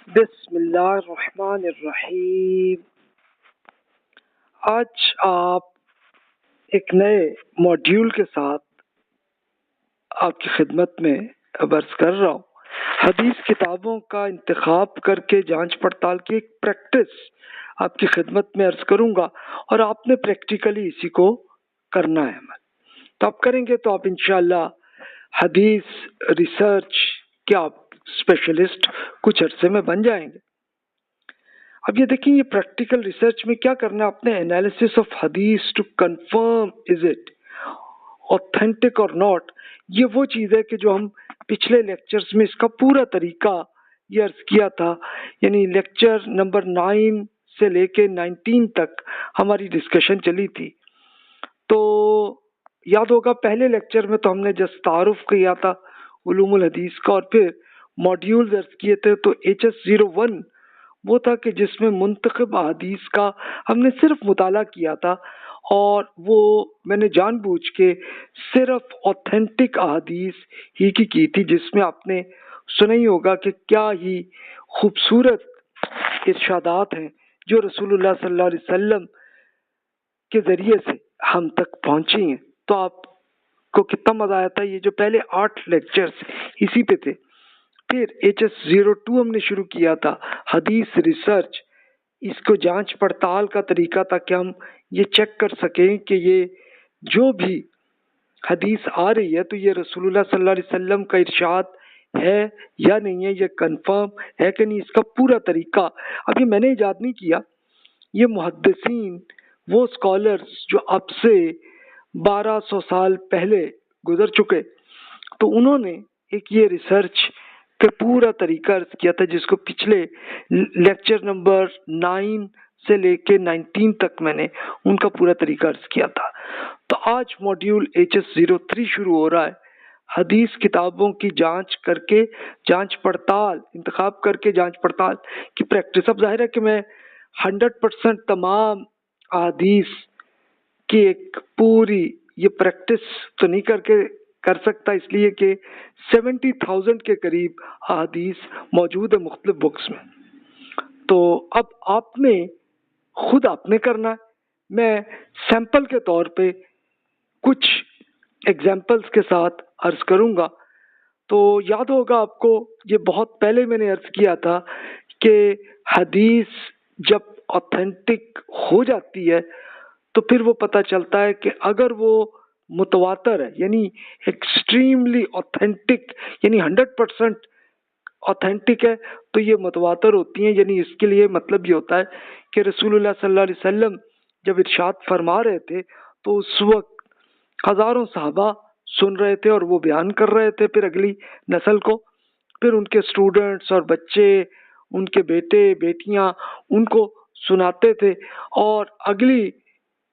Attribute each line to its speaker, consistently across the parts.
Speaker 1: بسم اللہ الرحمن الرحیم۔ آج آپ ایک نئے موڈیول کے ساتھ آپ کی خدمت میں عرض کر رہا ہوں۔ حدیث کتابوں کا انتخاب کر کے جانچ پڑتال کی ایک پریکٹس آپ کی خدمت میں عرض کروں گا، اور آپ نے پریکٹیکلی اسی کو کرنا ہے عمل۔ تو آپ کریں گے تو آپ انشاءاللہ حدیث ریسرچ کے آپ اسپیشلسٹ کچھ عرصے میں بن جائیں گے۔ اب یہ دیکھیں، یہ پریکٹیکل ریسرچ میں کیا کرنا ہے، اپنے انالیسس آف حدیث to confirm is it authentic اور ناٹ۔ یہ وہ چیز ہے کہ جو ہم پچھلے لیکچرز میں اس کا پورا طریقہ یہ عرض کیا تھا، یعنی لیکچر نمبر 9 سے لے کے 19 تک ہماری ڈسکشن چلی تھی۔ تو یاد ہوگا پہلے لیکچر میں تو ہم نے جس تعارف کیا تھا علوم الحدیث کا، اور پھر موڈیولز عرض کیے تھے۔ تو HS01 وہ تھا کہ جس میں منتخب احادیث کا ہم نے صرف مطالعہ کیا تھا، اور وہ میں نے جان بوجھ کے صرف اوتھینٹک احادیث ہی کی تھی، جس میں آپ نے سنا ہی ہوگا کہ کیا ہی خوبصورت ارشادات ہیں جو رسول اللہ صلی اللہ علیہ وسلم کے ذریعے سے ہم تک پہنچی ہیں۔ تو آپ کو کتنا مزہ آیا تھا، یہ جو پہلے 8 لیکچرز اسی پہ تھے۔ پھر HS02 ہم نے شروع کیا تھا حدیث ریسرچ، اس کو جانچ پڑتال کا طریقہ تھا کہ ہم یہ چیک کر سکیں کہ یہ جو بھی حدیث آ رہی ہے تو یہ رسول اللہ صلی اللہ علیہ وسلم کا ارشاد ہے یا نہیں ہے، یہ کنفرم ہے کہ نہیں، اس کا پورا طریقہ۔ اب یہ میں نے ایجاد نہیں کیا، یہ محدثین، وہ اسکالرز جو اب سے 1200 سال پہلے گزر چکے، تو انہوں نے ایک یہ ریسرچ کا پورا طریقہ عرض کیا تھا، جس کو پچھلے لیکچر نمبر 9 سے لے کے 19 تک میں نے ان کا پورا طریقہ عرض کیا تھا۔ تو آج موڈیول HS03 شروع ہو رہا ہے، حدیث کتابوں کی جانچ کر کے جانچ پڑتال، انتخاب کر کے جانچ پڑتال کی پریکٹس۔ اب ظاہر ہے کہ میں 100% تمام احادیث کی ایک پوری یہ پریکٹس تو نہیں کر سکتا، اس لیے کہ 70,000 کے قریب احادیث موجود ہے مختلف بکس میں۔ تو اب آپ نے خود آپ نے کرنا ہے۔ میں سیمپل کے طور پہ کچھ ایگزامپلس کے ساتھ عرض کروں گا۔ تو یاد ہوگا آپ کو، یہ بہت پہلے میں نے عرض کیا تھا کہ حدیث جب اوتھینٹک ہو جاتی ہے تو پھر وہ پتہ چلتا ہے کہ اگر وہ متواتر ہے، یعنی ایکسٹریملی اوتھینٹک، یعنی 100% اوتھینٹک ہے، تو یہ متواتر ہوتی ہیں۔ یعنی اس کے لیے مطلب یہ ہوتا ہے کہ رسول اللہ صلی اللہ علیہ وسلم جب ارشاد فرما رہے تھے تو اس وقت ہزاروں صحابہ سن رہے تھے اور وہ بیان کر رہے تھے پھر اگلی نسل کو، پھر ان کے اسٹوڈنٹس اور بچے، ان کے بیٹے بیٹیاں ان کو سناتے تھے، اور اگلی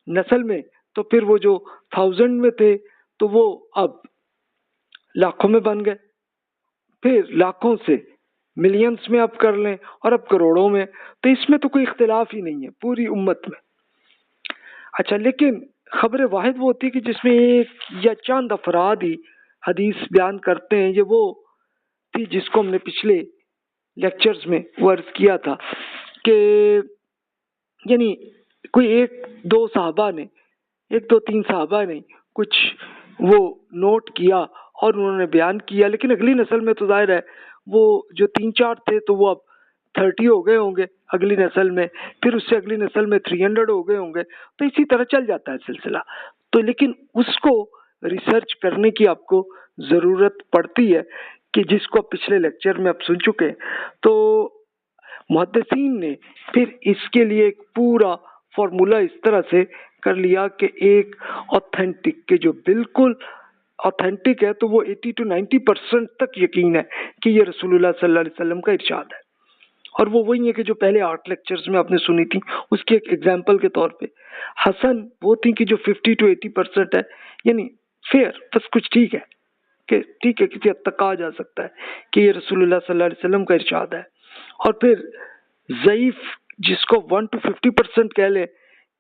Speaker 1: نسل میں تو پھر وہ جو 1000 میں تھے تو وہ اب لاکھوں میں بن گئے، پھر لاکھوں سے ملینز میں اب کر لیں، اور اب کروڑوں میں۔ تو اس میں تو کوئی اختلاف ہی نہیں ہے پوری امت میں۔ اچھا، لیکن خبر واحد وہ ہوتی ہے کہ جس میں ایک یا چند افراد ہی حدیث بیان کرتے ہیں۔ یہ وہ تھی جس کو ہم نے پچھلے لیکچرز میں وہ عرض کیا تھا کہ یعنی کوئی 1-2 صحابہ نے، 1-2-3 صحابہ نے کچھ وہ نوٹ کیا اور انہوں نے بیان کیا، لیکن اگلی نسل میں تو ظاہر ہے وہ جو 3-4 تھے تو وہ اب 30 ہو گئے ہوں گے اگلی نسل میں، پھر اس سے اگلی نسل میں 300 ہو گئے ہوں گے، تو اسی طرح چل جاتا ہے سلسلہ۔ تو لیکن اس کو ریسرچ کرنے کی آپ کو ضرورت پڑتی ہے، کہ جس کو پچھلے لیکچر میں آپ سن چکے ہیں۔ تو محدثین نے پھر اس کے لیے ایک پورا فارمولا اس طرح سے کر لیا کہ ایک اوتھینٹک کے جو بالکل اوتھینٹک ہے تو وہ 80 to 90% تک یقین ہے کہ یہ رسول اللہ صلی اللہ علیہ وسلم کا ارشاد ہے، اور وہ وہی ہے کہ جو پہلے 8 لیکچرز میں آپ نے سنی تھی۔ اس کی ایک ایگزامپل کے طور پہ حسن وہ تھی کہ جو 50 to 80% ہے، یعنی فیئر، بس کچھ ٹھیک ہے کہ ٹھیک ہے، کسی حد تک کہا جا سکتا ہے کہ یہ رسول اللہ صلی اللہ علیہ وسلم کا ارشاد ہے۔ اور پھر ضعیف جس کو 1 to 50% کہہ لیں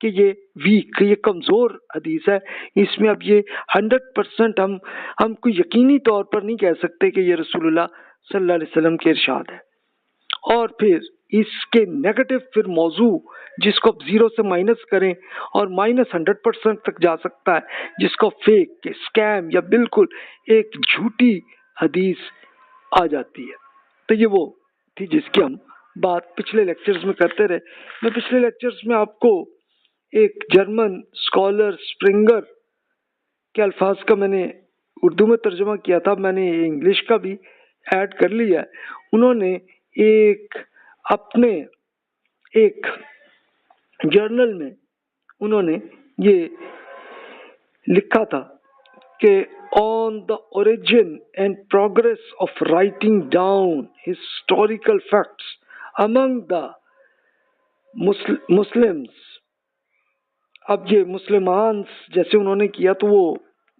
Speaker 1: کہ یہ ویک، یہ کمزور حدیث ہے، اس میں اب یہ 100% ہم کوئی یقینی طور پر نہیں کہہ سکتے کہ یہ رسول اللہ صلی اللہ علیہ وسلم کے ارشاد ہے۔ اور پھر اس کے نیگیٹو پھر موضوع جس کو آپ 0 سے مائنس کریں اور -100% تک جا سکتا ہے، جس کو فیک اسکیم یا بالکل ایک جھوٹی حدیث آ جاتی ہے۔ تو یہ وہ تھی جس کی ہم بات پچھلے لیکچرز میں کرتے رہے۔ میں پچھلے لیکچرز میں آپ کو ایک جرمن اسکالر اسپرنگر کے الفاظ کا میں نے اردو میں ترجمہ کیا تھا، میں نے انگلش کا بھی ایڈ کر لیا ہے۔ انہوں نے اپنے ایک جرنل میں انہوں نے یہ لکھا تھا کہ on the origin and progress of writing down historical facts among the Muslims۔ اب یہ مسلمان جیسے انہوں نے کیا تو وہ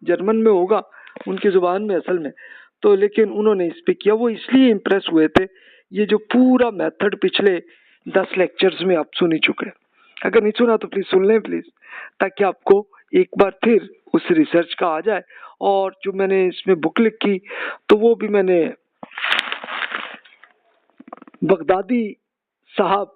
Speaker 1: جرمن میں ہوگا ان کی زبان میں اصل میں، تو لیکن انہوں نے اس پہ کیا، وہ اس لیے امپریس ہوئے تھے۔ یہ جو پورا میتھڈ پچھلے 10 لیکچرز میں آپ سن ہی چکے، اگر نہیں سنا تو پلیز سن لیں پلیز، تاکہ آپ کو ایک بار پھر اس ریسرچ کا آ جائے۔ اور جو میں نے اس میں بک لکھی تو وہ بھی میں نے بغدادی صاحب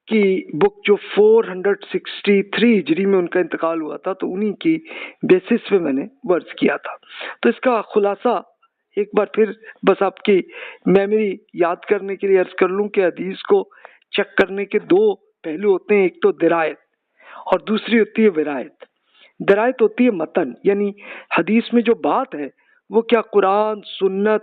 Speaker 1: کی بک جو 463 ہجری میں ان کا انتقال ہوا تھا، تو انہی کی بیسس پہ میں نے ورز کیا تھا۔ تو اس کا خلاصہ ایک بار پھر بس آپ کی میموری یاد کرنے کے لیے عرض کر لوں کہ حدیث کو چیک کرنے کے 2 پہلو ہوتے ہیں، ایک تو درایت اور دوسری ہوتی ہے ورایت۔ درایت ہوتی ہے متن، یعنی حدیث میں جو بات ہے وہ کیا قرآن سنت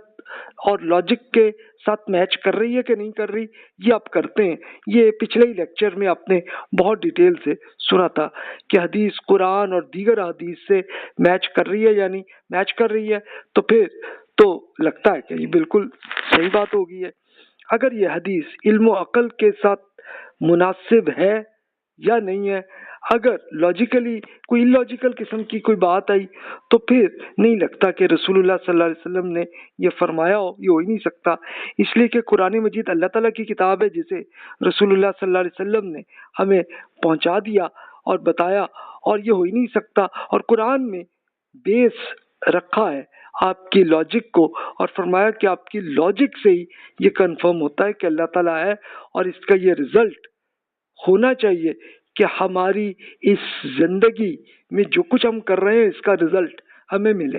Speaker 1: اور لاجک کے ساتھ میچ کر رہی ہے کہ نہیں کر رہی، یہ آپ کرتے ہیں۔ یہ پچھلے ہی لیکچر میں آپ نے بہت ڈیٹیل سے سنا تھا کہ حدیث قرآن اور دیگر حدیث سے میچ کر رہی ہے یا نہیں میچ کر رہی ہے، تو پھر تو لگتا ہے کہ یہ بالکل صحیح بات ہوگی ہے۔ اگر یہ حدیث علم و عقل کے ساتھ مناسب ہے یا نہیں ہے، اگر لاجیکلی کوئی اللاجیکل قسم کی کوئی بات آئی تو پھر نہیں لگتا کہ رسول اللہ صلی اللہ علیہ وسلم نے یہ فرمایا ہو، یہ ہو ہی نہیں سکتا، اس لیے کہ قرآن مجید اللہ تعالیٰ کی کتاب ہے جسے رسول اللہ صلی اللہ علیہ وسلم نے ہمیں پہنچا دیا اور بتایا، اور یہ ہو ہی نہیں سکتا۔ اور قرآن میں بیس رکھا ہے آپ کی لاجک کو، اور فرمایا کہ آپ کی لاجک سے ہی یہ کنفرم ہوتا ہے کہ اللہ تعالیٰ ہے، اور اس کا یہ رزلٹ ہونا چاہیے کہ ہماری اس زندگی میں جو کچھ ہم کر رہے ہیں اس کا رزلٹ ہمیں ملے۔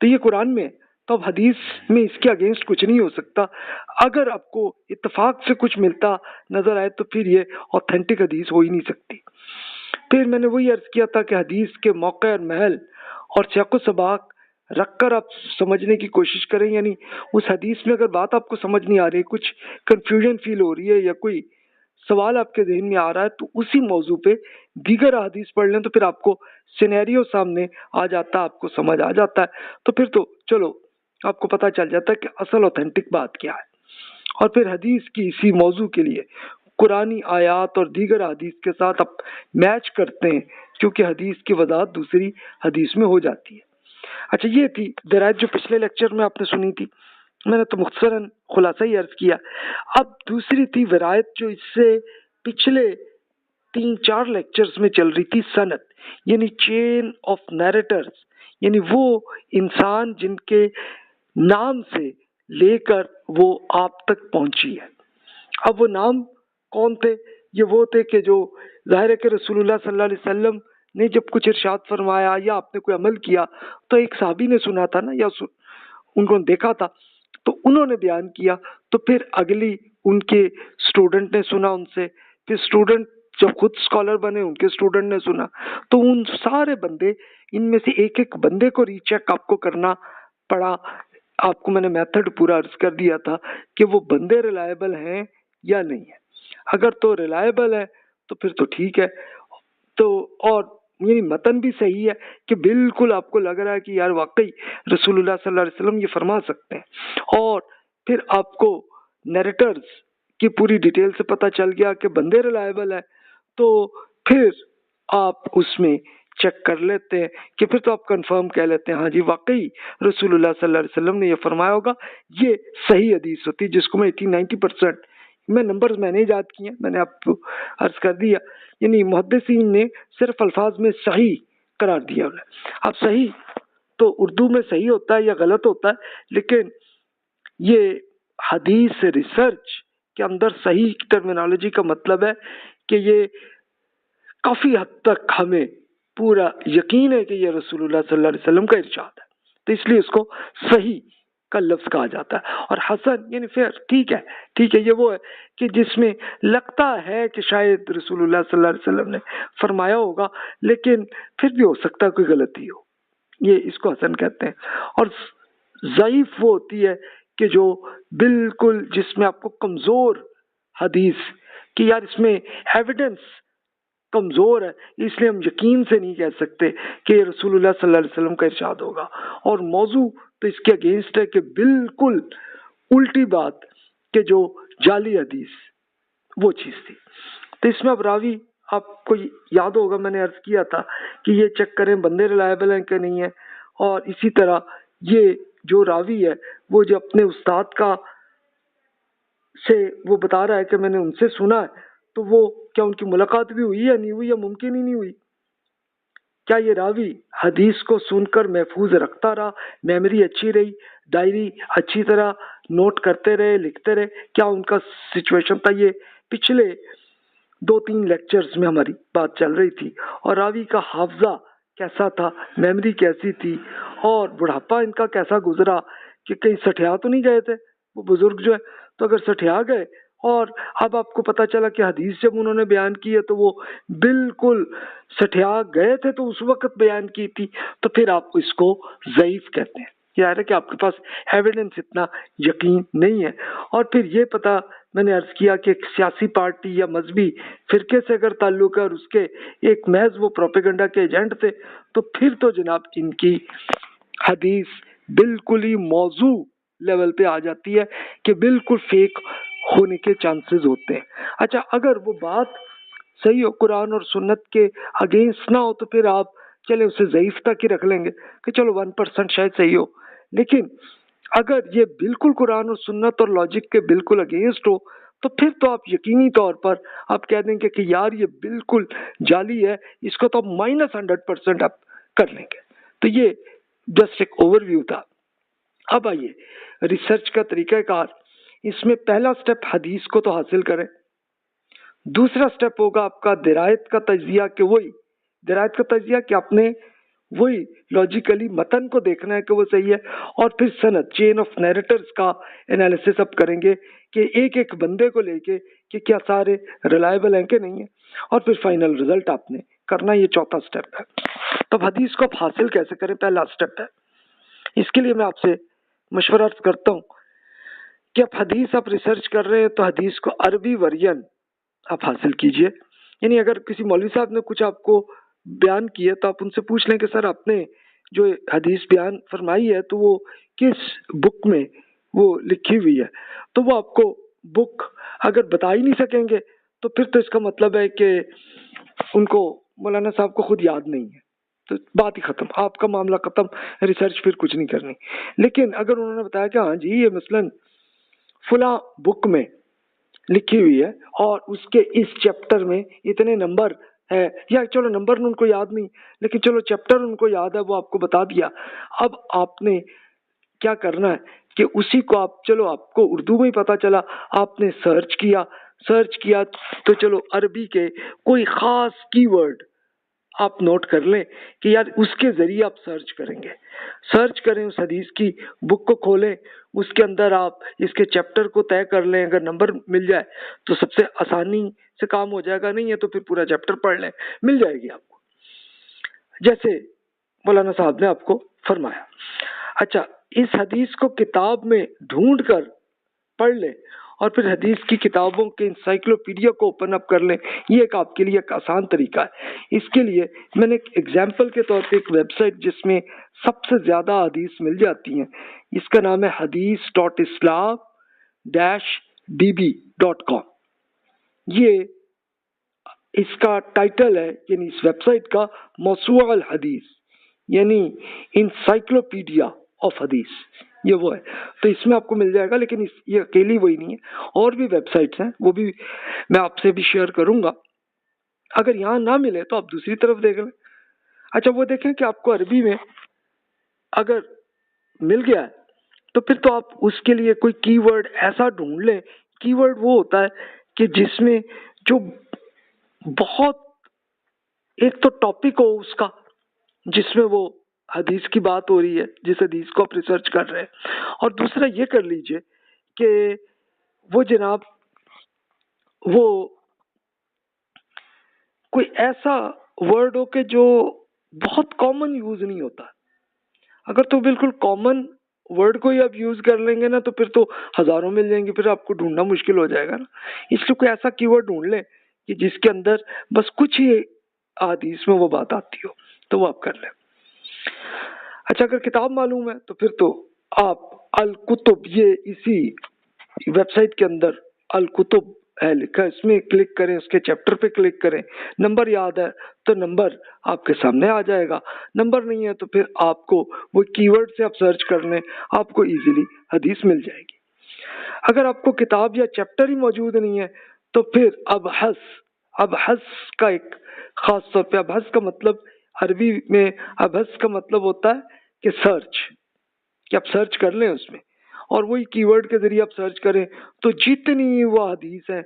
Speaker 1: تو یہ قرآن میں، تو اب حدیث میں اس کے اگینسٹ کچھ نہیں ہو سکتا۔ اگر آپ کو اتفاق سے کچھ ملتا نظر آئے تو پھر یہ اوتھینٹک حدیث ہو ہی نہیں سکتی۔ پھر میں نے وہی عرض کیا تھا کہ حدیث کے موقع اور محل اور سیاق و سباق رکھ کر آپ سمجھنے کی کوشش کریں، یعنی اس حدیث میں اگر بات آپ کو سمجھ نہیں آ رہی، کچھ کنفیوژن فیل ہو رہی ہے یا کوئی سوال آپ کے ذہن میں آ رہا ہے، تو اسی موضوع پہ دیگر حدیث پڑھ لیں تو پھر آپ کو سینیریو سامنے آ جاتا ہے، آپ کو سمجھ آ جاتا ہے، تو پھر تو چلو آپ کو پتہ چل جاتا ہے کہ اصل اوتھینٹک بات کیا ہے۔ اور پھر حدیث کی اسی موضوع کے لیے قرآنی آیات اور دیگر حدیث کے ساتھ آپ میچ کرتے ہیں، کیونکہ حدیث کی وضاحت دوسری حدیث میں ہو جاتی ہے۔ اچھا، یہ تھی درایت جو پچھلے لیکچر میں آپ نے سنی تھی، میں نے تو مختصراً خلاصہ ہی عرض کیا۔ اب دوسری تھی ورایت جو اس سے پچھلے 3-4 لیکچرز میں چل رہی تھی، سند، یعنی چین آف نیریٹرز، یعنی وہ انسان جن کے نام سے لے کر وہ آپ تک پہنچی ہے۔ اب وہ نام کون تھے؟ یہ وہ تھے کہ جو ظاہر ہے کہ رسول اللہ صلی اللہ علیہ وسلم نے جب کچھ ارشاد فرمایا یا آپ نے کوئی عمل کیا تو ایک صحابی نے سنا تھا نا، یا ان کو دیکھا تھا تو انہوں نے بیان کیا، تو پھر اگلی ان کے اسٹوڈنٹ نے سنا ان سے، پھر اسٹوڈنٹ جب خود اسکالر بنے ان کے اسٹوڈنٹ نے سنا، تو ان سارے بندے، ان میں سے ایک ایک بندے کو ری چیک آپ کو کرنا پڑا۔ آپ کو میں نے میتھڈ پورا عرض کر دیا تھا کہ وہ بندے ریلائبل ہیں یا نہیں ہے۔ اگر تو ریلائبل ہے تو پھر تو ٹھیک ہے، تو اور یعنی متن بھی صحیح ہے کہ بالکل آپ کو لگ رہا ہے کہ یار واقعی رسول اللہ صلی اللہ علیہ وسلم یہ فرما سکتے ہیں، اور پھر آپ کو نیریٹرز کی پوری ڈیٹیل سے پتہ چل گیا کہ بندے ریلائبل ہے، تو پھر آپ اس میں چیک کر لیتے ہیں کہ پھر تو آپ کنفرم کہہ لیتے ہیں ہاں جی واقعی رسول اللہ صلی اللہ علیہ وسلم نے یہ فرمایا ہوگا، یہ صحیح حدیث ہوتی ہے، جس کو میں 80-90% میں نمبرز میں نے یاد کیے ہیں، میں نے آپ کو عرض کر دیا، یعنی محدثین نے صرف الفاظ میں صحیح قرار دیا انہیں۔ اب صحیح تو اردو میں صحیح ہوتا ہے یا غلط ہوتا ہے، لیکن یہ حدیث ریسرچ کے اندر صحیح ٹرمینالوجی کا مطلب ہے کہ یہ کافی حد تک ہمیں پورا یقین ہے کہ یہ رسول اللہ صلی اللہ علیہ وسلم کا ارشاد ہے، تو اس لیے اس کو صحیح کا لفظ کہا جاتا ہے. اور حسن یعنی فیئر، ٹھیک ہے، یہ وہ ہے کہ جس میں لگتا ہے کہ شاید رسول اللہ صلی اللہ علیہ وسلم نے فرمایا ہوگا لیکن پھر بھی ہو سکتا ہے کوئی غلطی ہو، یہ اس کو حسن کہتے ہیں. اور ضعیف وہ ہوتی ہے کہ جو بالکل جس میں آپ کو کمزور حدیث کہ یار اس میں ایویڈنس کمزور ہے، اس لیے ہم یقین سے نہیں کہہ سکتے کہ یہ رسول اللہ صلی اللہ علیہ وسلم کا ارشاد ہوگا. اور موضوع تو اس کے اگینسٹ ہے کہ بالکل الٹی بات کہ جو جعلی حدیث وہ چیز تھی. تو اس میں اب راوی آپ کو یاد ہوگا میں نے عرض کیا تھا کہ یہ چیک کریں بندے ریلائبل ہیں کہ نہیں ہے، اور اسی طرح یہ جو راوی ہے وہ جو اپنے استاد کا سے وہ بتا رہا ہے کہ میں نے ان سے سنا ہے، تو وہ کیا ان کی ملاقات بھی ہوئی یا نہیں ہوئی یا ممکن ہی نہیں ہوئی. کیا یہ راوی حدیث کو سن کر محفوظ رکھتا رہا، میموری اچھی رہی، ڈائری اچھی طرح نوٹ کرتے رہے، لکھتے رہے، کیا ان کا سچویشن تھا؟ یہ پچھلے 2-3 لیکچرز میں ہماری بات چل رہی تھی. اور راوی کا حافظہ کیسا تھا، میموری کیسی تھی، اور بڑھاپا ان کا کیسا گزرا، کہ کہیں سٹھیا تو نہیں گئے تھے وہ بزرگ جو ہے. تو اگر سٹھیا گئے اور اب آپ کو پتا چلا کہ حدیث جب انہوں نے بیان کی ہے تو وہ بالکل سٹھیا گئے تھے تو اس وقت بیان کی تھی، تو پھر آپ اس کو ضعیف کہتے ہیں. یہ ہے کہ آپ کے پاس ایویڈنس اتنا یقین نہیں ہے. اور پھر یہ پتا میں نے عرض کیا کہ ایک سیاسی پارٹی یا مذہبی فرقے سے اگر تعلق ہے اور اس کے ایک محض وہ پروپیگنڈا کے ایجنٹ تھے، تو پھر تو جناب ان کی حدیث بالکل ہی موضوع لیول پہ آ جاتی ہے کہ بالکل فیک ہونے کے چانسز ہوتے ہیں. اچھا اگر وہ بات صحیح ہو، قرآن اور سنت کے اگینسٹ نہ ہو، تو پھر آپ چلے اسے ضعیف تک ہی رکھ لیں گے کہ چلو 1% شاید صحیح ہو. لیکن اگر یہ بالکل قرآن اور سنت اور لاجک کے بالکل اگینسٹ ہو، تو پھر تو آپ یقینی طور پر آپ کہہ دیں گے کہ یار یہ بالکل جعلی ہے، اس کو تو آپ -100% آپ کر لیں گے. تو یہ جسٹ ایک اوور ویو تھا. اب آئیے ریسرچ کا طریقہ کار. اس میں پہلا سٹیپ حدیث کو تو حاصل کریں، دوسرا سٹیپ ہوگا آپ کا درایت کا تجزیہ، کہ وہی درایت کا تجزیہ کہ آپ نے وہی لاجیکلی متن کو دیکھنا ہے کہ وہ صحیح ہے، اور پھر سند چین آف نیریٹرز کا انالیسس اب کریں گے کہ ایک ایک بندے کو لے کے کہ کیا سارے ریلائبل ہیں کہ نہیں ہیں، اور پھر فائنل رزلٹ آپ نے کرنا. یہ چوتھا سٹیپ ہے. تو حدیث کو آپ حاصل کیسے کریں، پہلا سٹیپ ہے. اس کے لیے میں آپ سے مشورہ کرتا ہوں کہ آپ حدیث آپ ریسرچ کر رہے ہیں تو حدیث کو عربی ورژن آپ حاصل کیجئے. یعنی اگر کسی مولوی صاحب نے کچھ آپ کو بیان کیا تو آپ ان سے پوچھ لیں کہ سر آپ نے جو حدیث بیان فرمائی ہے تو وہ کس بک میں وہ لکھی ہوئی ہے. تو وہ آپ کو بک اگر بتا ہی نہیں سکیں گے تو پھر تو اس کا مطلب ہے کہ ان کو مولانا صاحب کو خود یاد نہیں ہے، تو بات ہی ختم، آپ کا معاملہ ختم، ریسرچ پھر کچھ نہیں کرنی. لیکن اگر انہوں نے بتایا کہ ہاں جی یہ مثلاً فلاں بک میں لکھی ہوئی ہے اور اس کے اس چیپٹر میں اتنے نمبر ہے، یا چلو نمبر ان کو یاد نہیں لیکن چلو چیپٹر ان کو یاد ہے، وہ آپ کو بتا دیا. اب آپ نے کیا کرنا ہے کہ اسی کو آپ چلو آپ کو اردو میں ہی پتا چلا، آپ نے سرچ کیا تو چلو عربی کے کوئی خاص کی ورڈ آپ نوٹ کر لیں کہ یار اس کے ذریعے آپ سرچ کریں گے. سرچ کریں، اس حدیث کی بک کو کھولیں، اس کے اندر آپ اس کے چیپٹر کو طے کر لیں. اگر نمبر مل جائے تو سب سے آسانی سے کام ہو جائے گا، نہیں ہے تو پھر پورا چیپٹر پڑھ لیں، مل جائے گی آپ کو جیسے مولانا صاحب نے آپ کو فرمایا. اچھا اس حدیث کو کتاب میں ڈھونڈ کر پڑھ لیں اور پھر حدیث کی کتابوں کے انسائکلوپیڈیا کو اوپن اپ کر لیں. یہ ایک آپ کے لیے ایک آسان طریقہ ہے. اس کے لیے میں نے ایک ایگزامپل کے طور پہ ایک ویب سائٹ جس میں سب سے زیادہ حدیث مل جاتی ہیں، اس کا نام ہے hadith.islam-db.com. یہ اس کا ٹائٹل ہے، یعنی اس ویب سائٹ کا موسوعہ الحدیث، یعنی انسائکلوپیڈیا آف حدیث، یہ وہ ہے. تو اس میں آپ کو مل جائے گا، لیکن یہ اکیلی وہی نہیں ہے، اور بھی ویب سائٹس ہیں، وہ بھی میں آپ سے بھی شیئر کروں گا. اگر یہاں نہ ملے تو آپ دوسری طرف دیکھ لیں. اچھا وہ دیکھیں کہ آپ کو عربی میں اگر مل گیا ہے تو پھر تو آپ اس کے لیے کوئی کی ورڈ ایسا ڈھونڈ لیں. کی ورڈ وہ ہوتا ہے کہ جس میں جو بہت ایک تو ٹاپک ہو اس کا، جس میں وہ حدیث کی بات ہو رہی ہے، جس حدیث کو آپ ریسرچ کر رہے ہیں، اور دوسرا یہ کر لیجئے کہ وہ جناب وہ کوئی ایسا ورڈ ہو کہ جو بہت کامن یوز نہیں ہوتا. اگر تو بالکل کامن ورڈ کو ہی آپ یوز کر لیں گے نا تو پھر تو ہزاروں مل جائیں گے، پھر آپ کو ڈھونڈنا مشکل ہو جائے گا نا. اس لیے کوئی ایسا کی ورڈ ڈھونڈ لیں کہ جس کے اندر بس کچھ ہی حدیث میں وہ بات آتی ہو، تو وہ آپ کر لیں. اچھا، اگر کتاب معلوم ہے تو پھر تو آپ الکتب، یہ اسی ویب سائٹ کے اندر الکتب ہے لکھا، اس میں کلک کریں، اس کے چیپٹر پہ کلک کریں. نمبر یاد ہے تو نمبر آپ کے سامنے آ جائے گا، نمبر نہیں ہے تو پھر آپ کو وہ کی ورڈ سے آپ سرچ کر لیں، آپ کو ایزیلی حدیث مل جائے گی. اگر آپ کو کتاب یا چیپٹر ہی موجود نہیں ہے تو پھر ابحث کا ایک خاص طور پہ، ابحث کا مطلب عربی میں ابحث کا مطلب ہوتا ہے کہ سرچ، کہ آپ سرچ کر لیں اس میں، اور وہی کی ورڈ کے ذریعے آپ سرچ کریں تو جتنی وہ حدیث ہیں،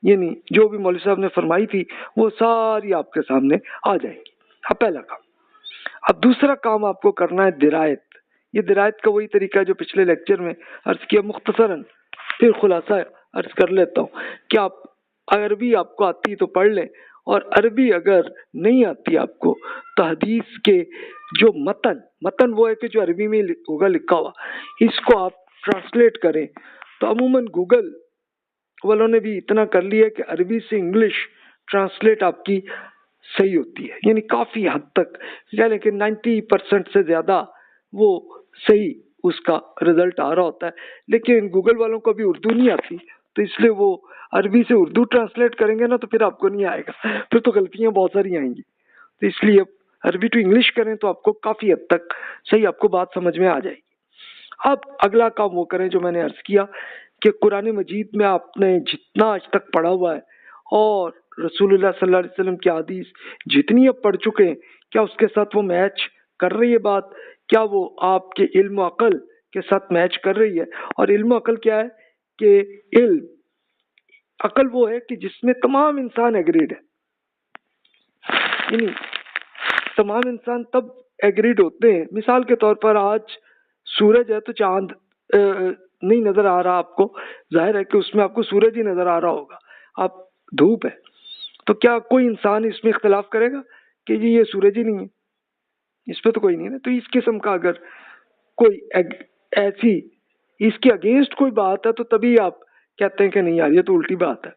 Speaker 1: یعنی جو بھی مولوی صاحب نے فرمائی تھی، وہ ساری آپ کے سامنے آ جائیں گی. اب پہلا کام. اب دوسرا کام آپ کو کرنا ہے درایت. یہ درایت کا وہی طریقہ ہے جو پچھلے لیکچر میں عرض کیا، مختصراً پھر خلاصہ عرض کر لیتا ہوں کہ آپ عربی آپ کو آتی تو پڑھ لیں، اور عربی اگر نہیں آتی آپ کو تو حدیث کے جو متن وہ ہے کہ جو عربی میں ہوگا لکھا ہوا، اس کو آپ ٹرانسلیٹ کریں. تو عموماً گوگل والوں نے بھی اتنا کر لیا کہ عربی سے انگلش ٹرانسلیٹ آپ کی صحیح ہوتی ہے، یعنی کافی حد تک، یعنی کہ 90% سے زیادہ وہ صحیح اس کا رزلٹ آ رہا ہوتا ہے. لیکن گوگل والوں کو بھی اردو نہیں آتی، تو اس لیے وہ عربی سے اردو ٹرانسلیٹ کریں گے نا تو پھر آپ کو نہیں آئے گا، پھر تو غلطیاں بہت ساری آئیں گی. تو اس لیے عربی ٹو انگلش کریں تو آپ کو کافی حد تک صحیح آپ کو بات سمجھ میں آ جائے گی. اب اگلا کام وہ کریں جو میں نے عرض کیا کہ قرآن مجید میں آپ نے جتنا آج تک پڑھا ہوا ہے اور رسول اللہ صلی اللہ علیہ وسلم کی حدیث جتنی اب پڑھ چکے ہیں، کیا اس کے ساتھ وہ میچ کر رہی ہے بات؟ کیا وہ آپ کے علم و عقل کے ساتھ میچ کر رہی ہے؟ اور علم و عقل کیا ہے کہ عقل وہ ہے کہ جس میں تمام انسان ایگریڈ ہے، یعنی تمام انسان تب ایگریڈ ہوتے ہیں. مثال کے طور پر آج سورج ہے تو چاند نہیں نظر آ رہا آپ کو، ظاہر ہے کہ اس میں آپ کو سورج ہی نظر آ رہا ہوگا، آپ دھوپ ہے. تو کیا کوئی انسان اس میں اختلاف کرے گا کہ جی یہ سورج ہی نہیں ہے؟ اس پہ تو کوئی نہیں ہے. تو اس قسم کا اگر کوئی ایسی اس کے اگینسٹ کوئی بات ہے تو تبھی آپ کہتے ہیں کہ نہیں یار یہ تو الٹی بات ہے،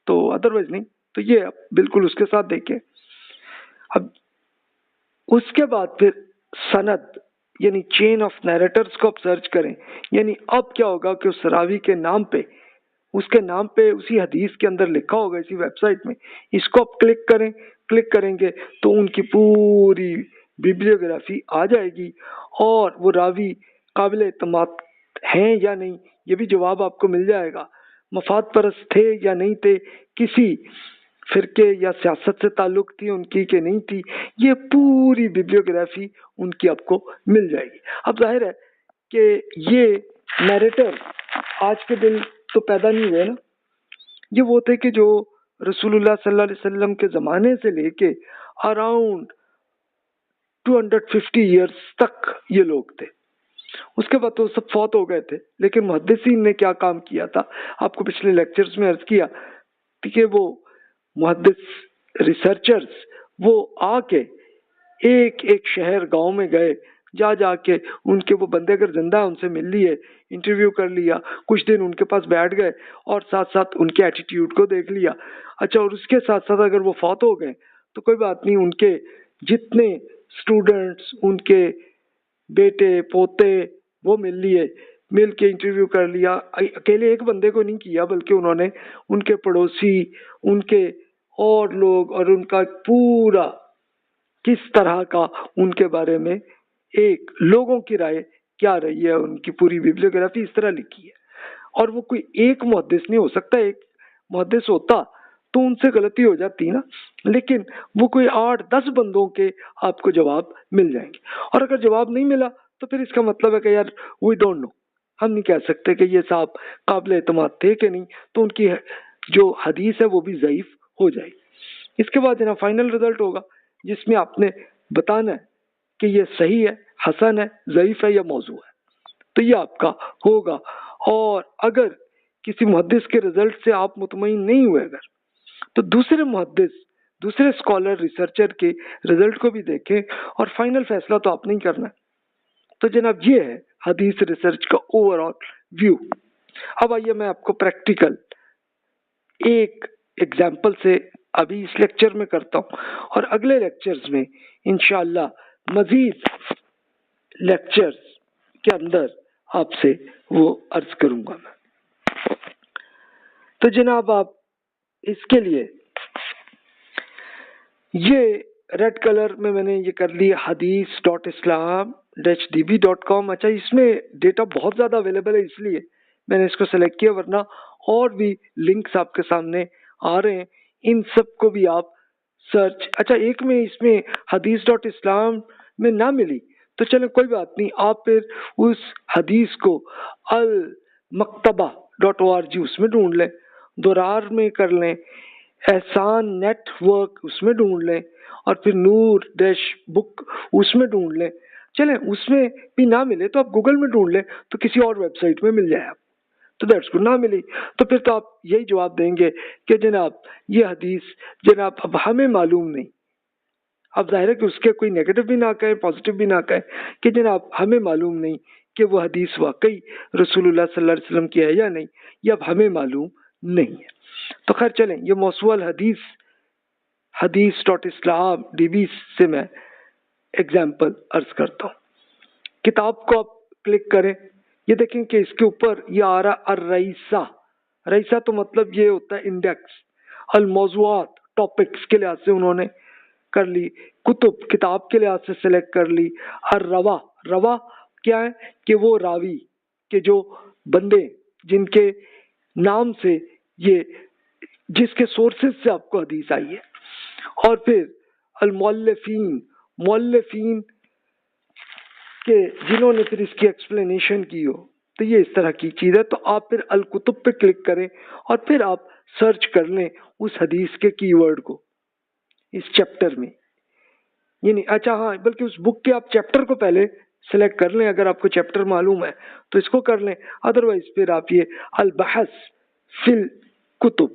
Speaker 1: تو ادروائز نہیں. تو یہ بالکل اس کے ساتھ دیکھیں. اب اس کے بعد پھر سند یعنی چین آف نیریٹرز کو آپ سرچ کریں. یعنی اب کیا ہوگا کہ اس راوی کے نام پہ، اس کے نام پہ اسی حدیث کے اندر لکھا ہوگا اسی ویب سائٹ میں، اس کو آپ کلک کریں گے تو ان کی پوری بیبلیوگرافی آ جائے گی، اور وہ راوی قابل اعتماد ہیں یا نہیں یہ بھی جواب آپ کو مل جائے گا. مفاد پرست تھے یا نہیں تھے، کسی فرقے یا سیاست سے تعلق تھی ان کی کہ نہیں تھی، یہ پوری بیبلیوگرافی ان کی آپ کو مل جائے گی. اب ظاہر ہے کہ یہ نیریٹر آج کے دن تو پیدا نہیں ہوئے نا، یہ وہ تھے کہ جو رسول اللہ صلی اللہ علیہ وسلم کے زمانے سے لے کے اراؤنڈ 250 ایئرس تک یہ لوگ تھے. اس کے بعد تو سب فوت ہو گئے تھے. لیکن محدثین نے کیا کام کیا تھا آپ کو پچھلے لیکچرز میں عرض کیا کہ وہ محدث ریسرچرز وہ آ کے ایک ایک شہر گاؤں میں گئے، جا کے ان کے وہ بندے اگر زندہ ہیں ان سے مل لیے، انٹرویو کر لیا، کچھ دن ان کے پاس بیٹھ گئے اور ساتھ ساتھ ان کے ایٹیٹیوڈ کو دیکھ لیا. اچھا، اور اس کے ساتھ ساتھ اگر وہ فوت ہو گئے تو کوئی بات نہیں، ان کے جتنے اسٹوڈنٹس، ان کے بیٹے پوتے وہ مل لیے، مل کے انٹرویو کر لیا. اکیلے ایک بندے کو نہیں کیا بلکہ انہوں نے ان کے پڑوسی، ان کے اور لوگ، اور ان کا پورا کس طرح کا ان کے بارے میں ایک لوگوں کی رائے کیا رہی ہے، ان کی پوری بیبلیوگرافی اس طرح لکھی ہے. اور وہ کوئی ایک محدث نہیں ہو سکتا، ایک محدث ہوتا تو ان سے غلطی ہو جاتی نا، لیکن وہ کوئی 8-10 بندوں کے آپ کو جواب مل جائیں گے. اور اگر جواب نہیں ملا تو پھر اس کا مطلب ہے کہ یار وی ڈونٹ نو، ہم نہیں کہہ سکتے کہ یہ صاحب قابل اعتماد تھے کہ نہیں، تو ان کی جو حدیث ہے وہ بھی ضعیف ہو جائے گی۔ اس کے بعد جناب فائنل رزلٹ ہوگا جس میں آپ نے بتانا ہے کہ یہ صحیح ہے، حسن ہے، ضعیف ہے یا موضوع ہے، تو یہ آپ کا ہوگا۔ اور اگر کسی محدث کے رزلٹ سے آپ مطمئن نہیں ہوئے اگر، تو دوسرے محدث، دوسرے اسکالر، ریسرچر کے رزلٹ کو بھی دیکھیں، اور فائنل فیصلہ تو آپ نہیں کرنا ہے۔ تو جناب یہ ہے حدیث ریسرچ کا اوور آل ویو۔ اب آئیے میں آپ کو پریکٹیکل ایک ایگزامپل سے ابھی اس لیکچر میں کرتا ہوں، اور اگلے لیکچرز میں انشاءاللہ مزید لیکچرز کے اندر آپ سے وہ عرض کروں گا میں۔ تو جناب آپ اس کے لیے یہ ریڈ کلر میں نے یہ کر لی hadith.islam-db.com۔ اچھا، اس میں ڈیٹا بہت زیادہ اویلیبل ہے، اس لیے میں نے اس کو سلیکٹ کیا، ورنہ اور بھی لنکس آپ کے سامنے آ رہے ہیں، ان سب کو بھی آپ سرچ۔ اچھا، ایک میں اس میں hadith.islam میں نہ ملی تو چلیں کوئی بات نہیں، آپ پھر اس حدیث کو المکتبہ.org اس میں ڈھونڈ لیں، درار میں کر لیں، احسان نیٹ ورک اس میں ڈھونڈ لیں، اور پھر نور ڈیش بک اس میں ڈھونڈ لیں۔ چلیں اس میں بھی نہ ملے تو آپ گوگل میں ڈھونڈ لیں، تو کسی اور ویب سائٹ میں مل جائے آپ، تو دیٹس گڈ۔ نہ ملی تو پھر تو آپ یہی جواب دیں گے کہ جناب یہ حدیث جناب اب ہمیں معلوم نہیں۔ اب ظاہر ہے کہ اس کے کوئی نیگیٹو بھی نہ کہیں، پازیٹیو بھی نہ کہیں، کہ جناب ہمیں معلوم نہیں کہ وہ حدیث واقعی رسول اللہ صلی اللہ علیہ وسلم کی ہے یا نہیں، یہ اب ہمیں معلوم نہیں ہے۔ تو خیر چلیں، یہ موصول hadith.islam-db سے میں ایگزامپل عرض کرتا ہوں۔ کتاب کو آپ کلک کریں، یہ دیکھیں کہ اس کے اوپر یہ آ رہا الرئیسہ۔ رئیسہ تو مطلب یہ ہوتا ہے انڈیکس۔ الموضوعات ٹاپکس کے لحاظ سے انہوں نے کر لی، کتب کتاب کے لحاظ سے سلیکٹ کر لی، الروا روا کیا ہے کہ وہ راوی کہ جو بندے جن کے نام سے یہ جس کے سورسز سے آپ کو حدیث آئی ہے، اور پھر المؤلفین مؤلفین کہ جنہوں نے پھر اس کی ایکسپلینیشن کی ہو، تو یہ اس طرح کی چیز ہے۔ تو آپ پھر الکتب پہ کلک کریں اور پھر آپ سرچ کر لیں اس حدیث کے کی ورڈ کو اس چیپٹر میں، یعنی اچھا ہاں، بلکہ اس بک کے آپ چیپٹر کو پہلے سلیکٹ کر لیں، اگر آپ کو چیپٹر معلوم ہے تو اس کو کر لیں، ادروائز پھر آپ یہ البحث فی الکتب۔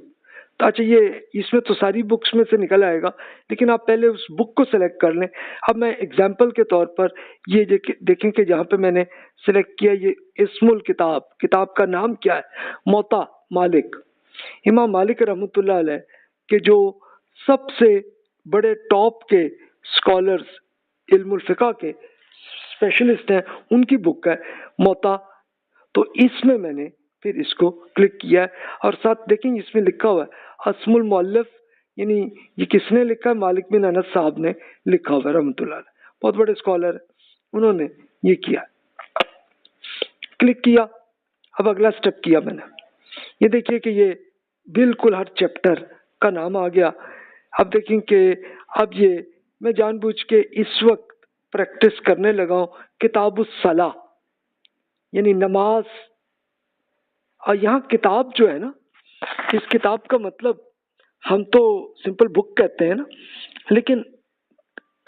Speaker 1: تو اچھا یہ اس میں تو ساری بکس میں سے نکل آئے گا، لیکن آپ پہلے اس بک کو سلیکٹ کر لیں۔ اب میں ایگزامپل کے طور پر یہ دیکھیں کہ جہاں پہ میں نے سلیکٹ کیا یہ اسم الکتاب، کتاب کا نام کیا ہے، موطا مالک، امام مالک رحمۃ اللہ علیہ کہ جو سب سے بڑے ٹاپ کے اسکالرز علم الفقہ کے اسپیشلسٹ ہیں، ان کی بک ہے موطا۔ تو اس میں نے پھر اس کو کلک کیا ہے، اور ساتھ دیکھیں اس میں لکھا ہوا ہے اسم المؤلف، یعنی یہ کس نے لکھا ہے، مالک بن انس صاحب نے لکھا ہوا ہے رحمۃ اللہ علیہ، بہت بڑے اسکالر ہیں، انہوں نے یہ کیا، کلک کیا۔ اب اگلا سٹیپ کیا میں نے، یہ دیکھیے کہ یہ بالکل ہر چیپٹر کا نام آ گیا۔ اب دیکھیں کہ اب یہ میں جان بوجھ کے اس وقت پریکٹس کرنے لگا ہوں کتاب الصلاۃ، یعنی نماز۔ اور یہاں کتاب جو ہے نا، اس کتاب کا مطلب ہم تو سمپل بک کہتے ہیں نا، لیکن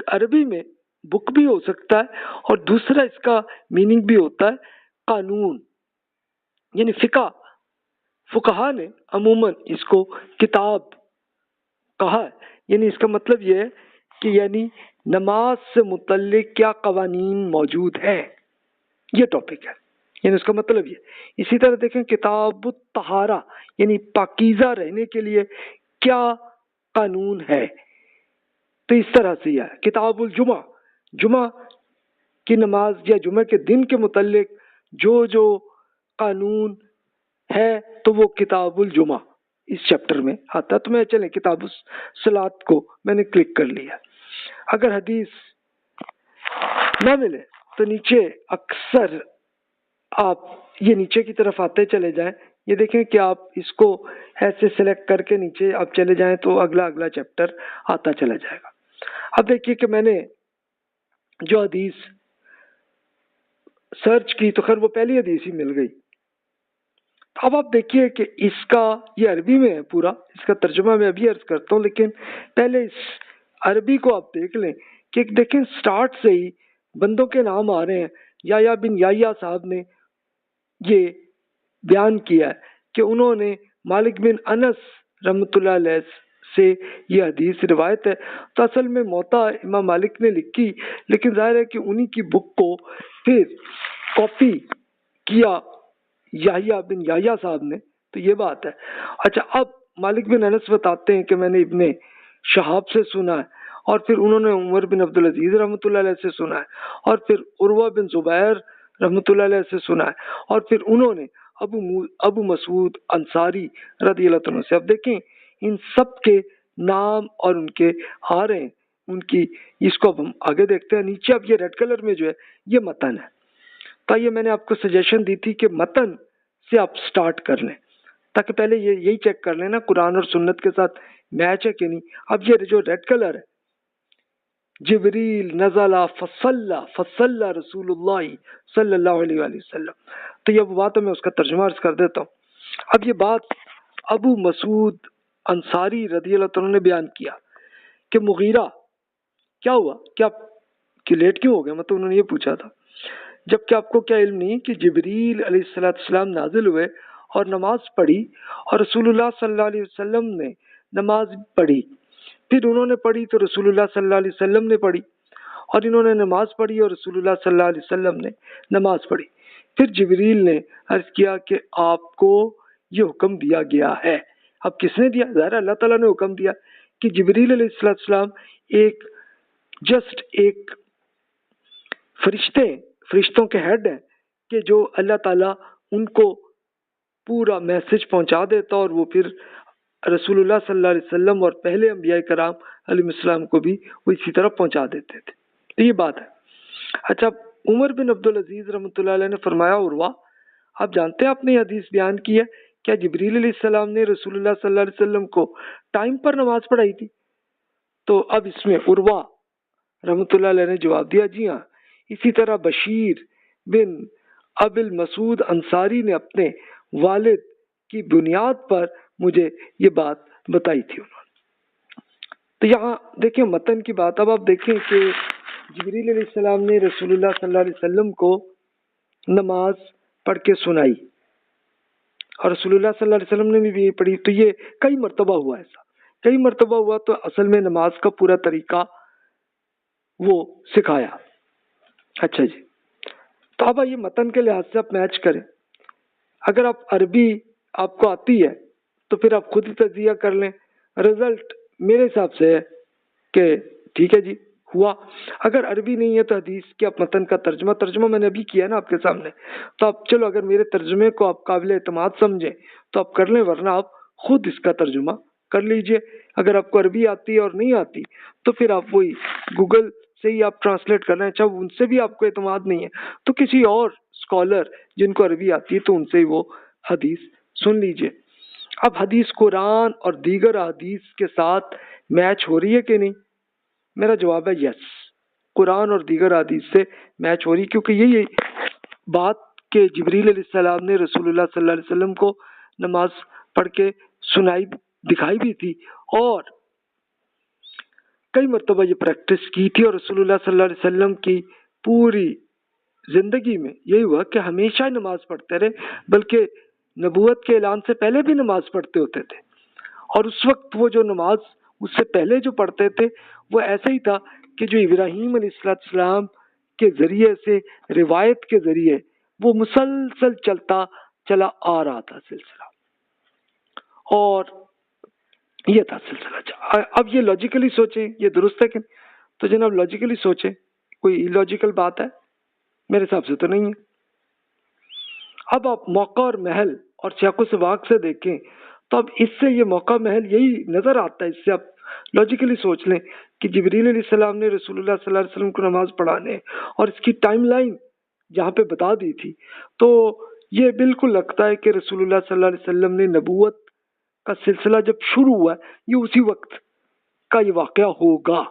Speaker 1: عربی میں بک بھی ہو سکتا ہے، اور دوسرا اس کا میننگ بھی ہوتا ہے قانون، یعنی فقہ۔ فقہا نے عموماً اس کو کتاب کہا ہے، یعنی اس کا مطلب یہ ہے کہ یعنی نماز سے متعلق کیا قوانین موجود ہیں، یہ ٹاپک ہے، یعنی اس کا مطلب یہ۔ اسی طرح دیکھیں کتاب الطہارہ، یعنی پاکیزہ رہنے کے لیے کیا قانون ہے، تو اس طرح سے یہ ہے۔ کتاب الجمعہ، جمعہ کی نماز یا جمعہ کے دن کے متعلق جو قانون ہے تو وہ کتاب الجمعہ اس چیپٹر میں آتا ہے۔ تو میں چلیں کتاب الصلاۃ کو میں نے کلک کر لیا۔ اگر حدیث نہ ملے تو نیچے اکثر آپ یہ نیچے کی طرف آتے چلے جائیں، یہ دیکھیں کہ آپ اس کو ایسے سلیکٹ کر کے نیچے آپ چلے جائیں تو اگلا چیپٹر آتا چلا جائے گا۔ اب دیکھیے کہ میں نے جو حدیث سرچ کی تو خیر وہ پہلی حدیث ہی مل گئی. اب آپ دیکھیے کہ اس کا یہ عربی میں ہے پورا، اس کا ترجمہ میں ابھی عرض کرتا ہوں، لیکن پہلے اس عربی کو آپ دیکھ لیں کہ دیکھیں سٹارٹ سے ہی بندوں کے نام آ رہے ہیں. یحییٰ بن یحییٰ صاحب نے یہ بیان کیا ہے کہ انہوں نے مالک بن انس رحمۃ اللہ علیہ سے یہ حدیث روایت ہے. تو اصل میں موطا امام مالک نے لکھی، لیکن ظاہر ہے کہ انہی کی بک کو پھر کاپی کیا یحییٰ بن یحییٰ صاحب نے. تو یہ بات ہے. اچھا، اب مالک بن انس بتاتے ہیں کہ میں نے ابن شہاب سے سنا ہے، اور پھر انہوں نے عمر بن عبدالعزیز رحمۃ اللہ علیہ سے سنا ہے، اور پھر عروہ بن زبیر رحمۃ اللہ علیہ سے سنا ہے، اور پھر انہوں نے ابو مسعود انصاری رضی اللہ عنہ سے. اب دیکھیں ان سب کے نام اور ان کے آ رہے ہیں ان کی. اس کو اب ہم آگے دیکھتے ہیں. نیچے اب یہ ریڈ کلر میں جو ہے یہ متن ہے. تو یہ میں نے آپ کو سجیشن دی تھی کہ متن سے آپ سٹارٹ کر لیں، تاکہ پہلے یہی چیک کر لیں نا قرآن اور سنت کے ساتھ میچ ہے کہ نہیں. اب یہ جو ریڈ کلر ہے، جبریل نزل فصلى رسول اللہ صلی اللہ علیہ وآلہ وسلم. تو یہ بات ہے، میں اس کا ترجمہ عرض کر دیتا ہوں. اب یہ بات ابو مسعود انصاری رضی اللہ عنہ نے بیان کیا کہ مغیرہ کیا ہوا، کیا لیٹ کیوں ہو گئے، مطلب انہوں نے یہ پوچھا تھا جبکہ آپ کو کیا علم نہیں کہ جبریل علیہ السلام نازل ہوئے اور نماز پڑھی، اور رسول اللہ صلی اللہ علیہ وسلم نے نماز پڑھی. پھر انہوں نے پڑھی تو رسول اللہ صلی اللہ علیہ وسلم نے پڑھی، اور انہوں نے نماز پڑھی اور رسول اللہ صلی اللہ علیہ وسلم نے نماز پڑھی. پھر جبریل نے عرض کیا کہ آپ کو یہ حکم دیا گیا ہے. اب کس نے دیا؟ ظاہر اللہ تعالیٰ نے حکم دیا کہ جبریل علیہ السلام ایک فرشتوں کے ہیڈ ہیں کہ جو اللہ تعالیٰ ان کو پورا میسج پہنچا دیتا، اور وہ پھر رسول اللہ صلی اللہ علیہ وسلم اور پہلے انبیاء کرام علیہ السلام کو بھی وہ اسی طرح پہنچا دیتے تھے. تو یہ بات ہے. اچھا، عمر بن عبدالعزیز رحمۃ اللہ علیہ نے فرمایا، عروہ آپ جانتے ہیں آپ نے حدیث بیان کی ہے، کیا جبریل علیہ السلام نے رسول اللہ صلی اللہ علیہ وسلم کو ٹائم پر نماز پڑھائی تھی؟ تو اب اس میں عروہ رحمۃ اللہ علیہ نے جواب دیا، جی ہاں، اسی طرح بشیر بن ابل مسعود انصاری نے اپنے والد کی بنیاد پر مجھے یہ بات بتائی تھی انہوں نے. تو یہاں دیکھیں متن کی بات. اب آپ دیکھیں کہ جبریل علیہ السلام نے رسول اللہ صلی اللہ علیہ وسلم کو نماز پڑھ کے سنائی، اور رسول اللہ صلی اللہ علیہ وسلم نے بھی پڑھی. تو یہ کئی مرتبہ ہوا، ایسا کئی مرتبہ ہوا. تو اصل میں نماز کا پورا طریقہ وہ سکھایا. اچھا جی، تو اب یہ متن کے لحاظ سے آپ میچ کریں. اگر آپ عربی آپ کو آتی ہے تو پھر آپ خود ہی تجزیہ کر لیں. رزلٹ میرے حساب سے ہے کہ ٹھیک ہے جی ہوا. اگر عربی نہیں ہے تو حدیث کے آپ متن کا ترجمہ میں نے ابھی کیا ہے نا آپ کے سامنے. تو آپ چلو اگر میرے ترجمے کو آپ قابل اعتماد سمجھیں تو آپ کر لیں، ورنہ آپ خود اس کا ترجمہ کر لیجئے. اگر آپ کو عربی آتی ہے اور نہیں آتی تو پھر آپ وہی گوگل سے ہی آپ ٹرانسلیٹ کر رہے ہیں. اچھا، ان سے بھی آپ کو اعتماد نہیں ہے تو کسی اور اسکالر جن کو عربی آتی ہے تو ان سے ہی وہ حدیث سن لیجئے. اب حدیث قرآن اور دیگر حدیث کے ساتھ میچ ہو رہی ہے کہ نہیں؟ میرا جواب ہے یس، قرآن اور دیگر حدیث سے میچ ہو رہی، کیونکہ یہی بات کہ جبریل علیہ السلام نے رسول اللہ صلی اللہ علیہ وسلم کو نماز پڑھ کے سنائی دکھائی بھی تھی، اور کئی مرتبہ یہ پریکٹس کی تھی. اور رسول اللہ صلی اللہ علیہ وسلم کی پوری زندگی میں یہی ہوا کہ ہمیشہ نماز پڑھتے رہے، بلکہ نبوت کے اعلان سے پہلے بھی نماز پڑھتے ہوتے تھے. اور اس وقت وہ جو نماز اس سے پہلے جو پڑھتے تھے وہ ایسا ہی تھا کہ جو ابراہیم علیہ السلام کے ذریعے سے روایت کے ذریعے وہ مسلسل چلتا چلا آ رہا تھا سلسلہ، اور یہ تھا سلسلہ. اب یہ لاجیکلی سوچیں، یہ درست ہے کہ تو جناب لاجیکلی سوچیں، کوئی لاجیکل بات ہے؟ میرے حساب سے تو نہیں ہے. اب آپ موقع اور محل اور سیاق و سباق سے دیکھیں تو اب اس سے یہ موقع محل یہی نظر آتا ہے. اس سے آپ لاجیکلی سوچ لیں کہ جبریل علیہ السلام نے رسول اللہ صلی اللہ علیہ وسلم کو نماز پڑھانے اور اس کی ٹائم لائن جہاں پہ بتا دی تھی، تو یہ بالکل لگتا ہے کہ رسول اللہ صلی اللہ علیہ وسلم نے نبوت کا سلسلہ جب شروع ہوا یہ اسی وقت کا یہ واقعہ ہوگا.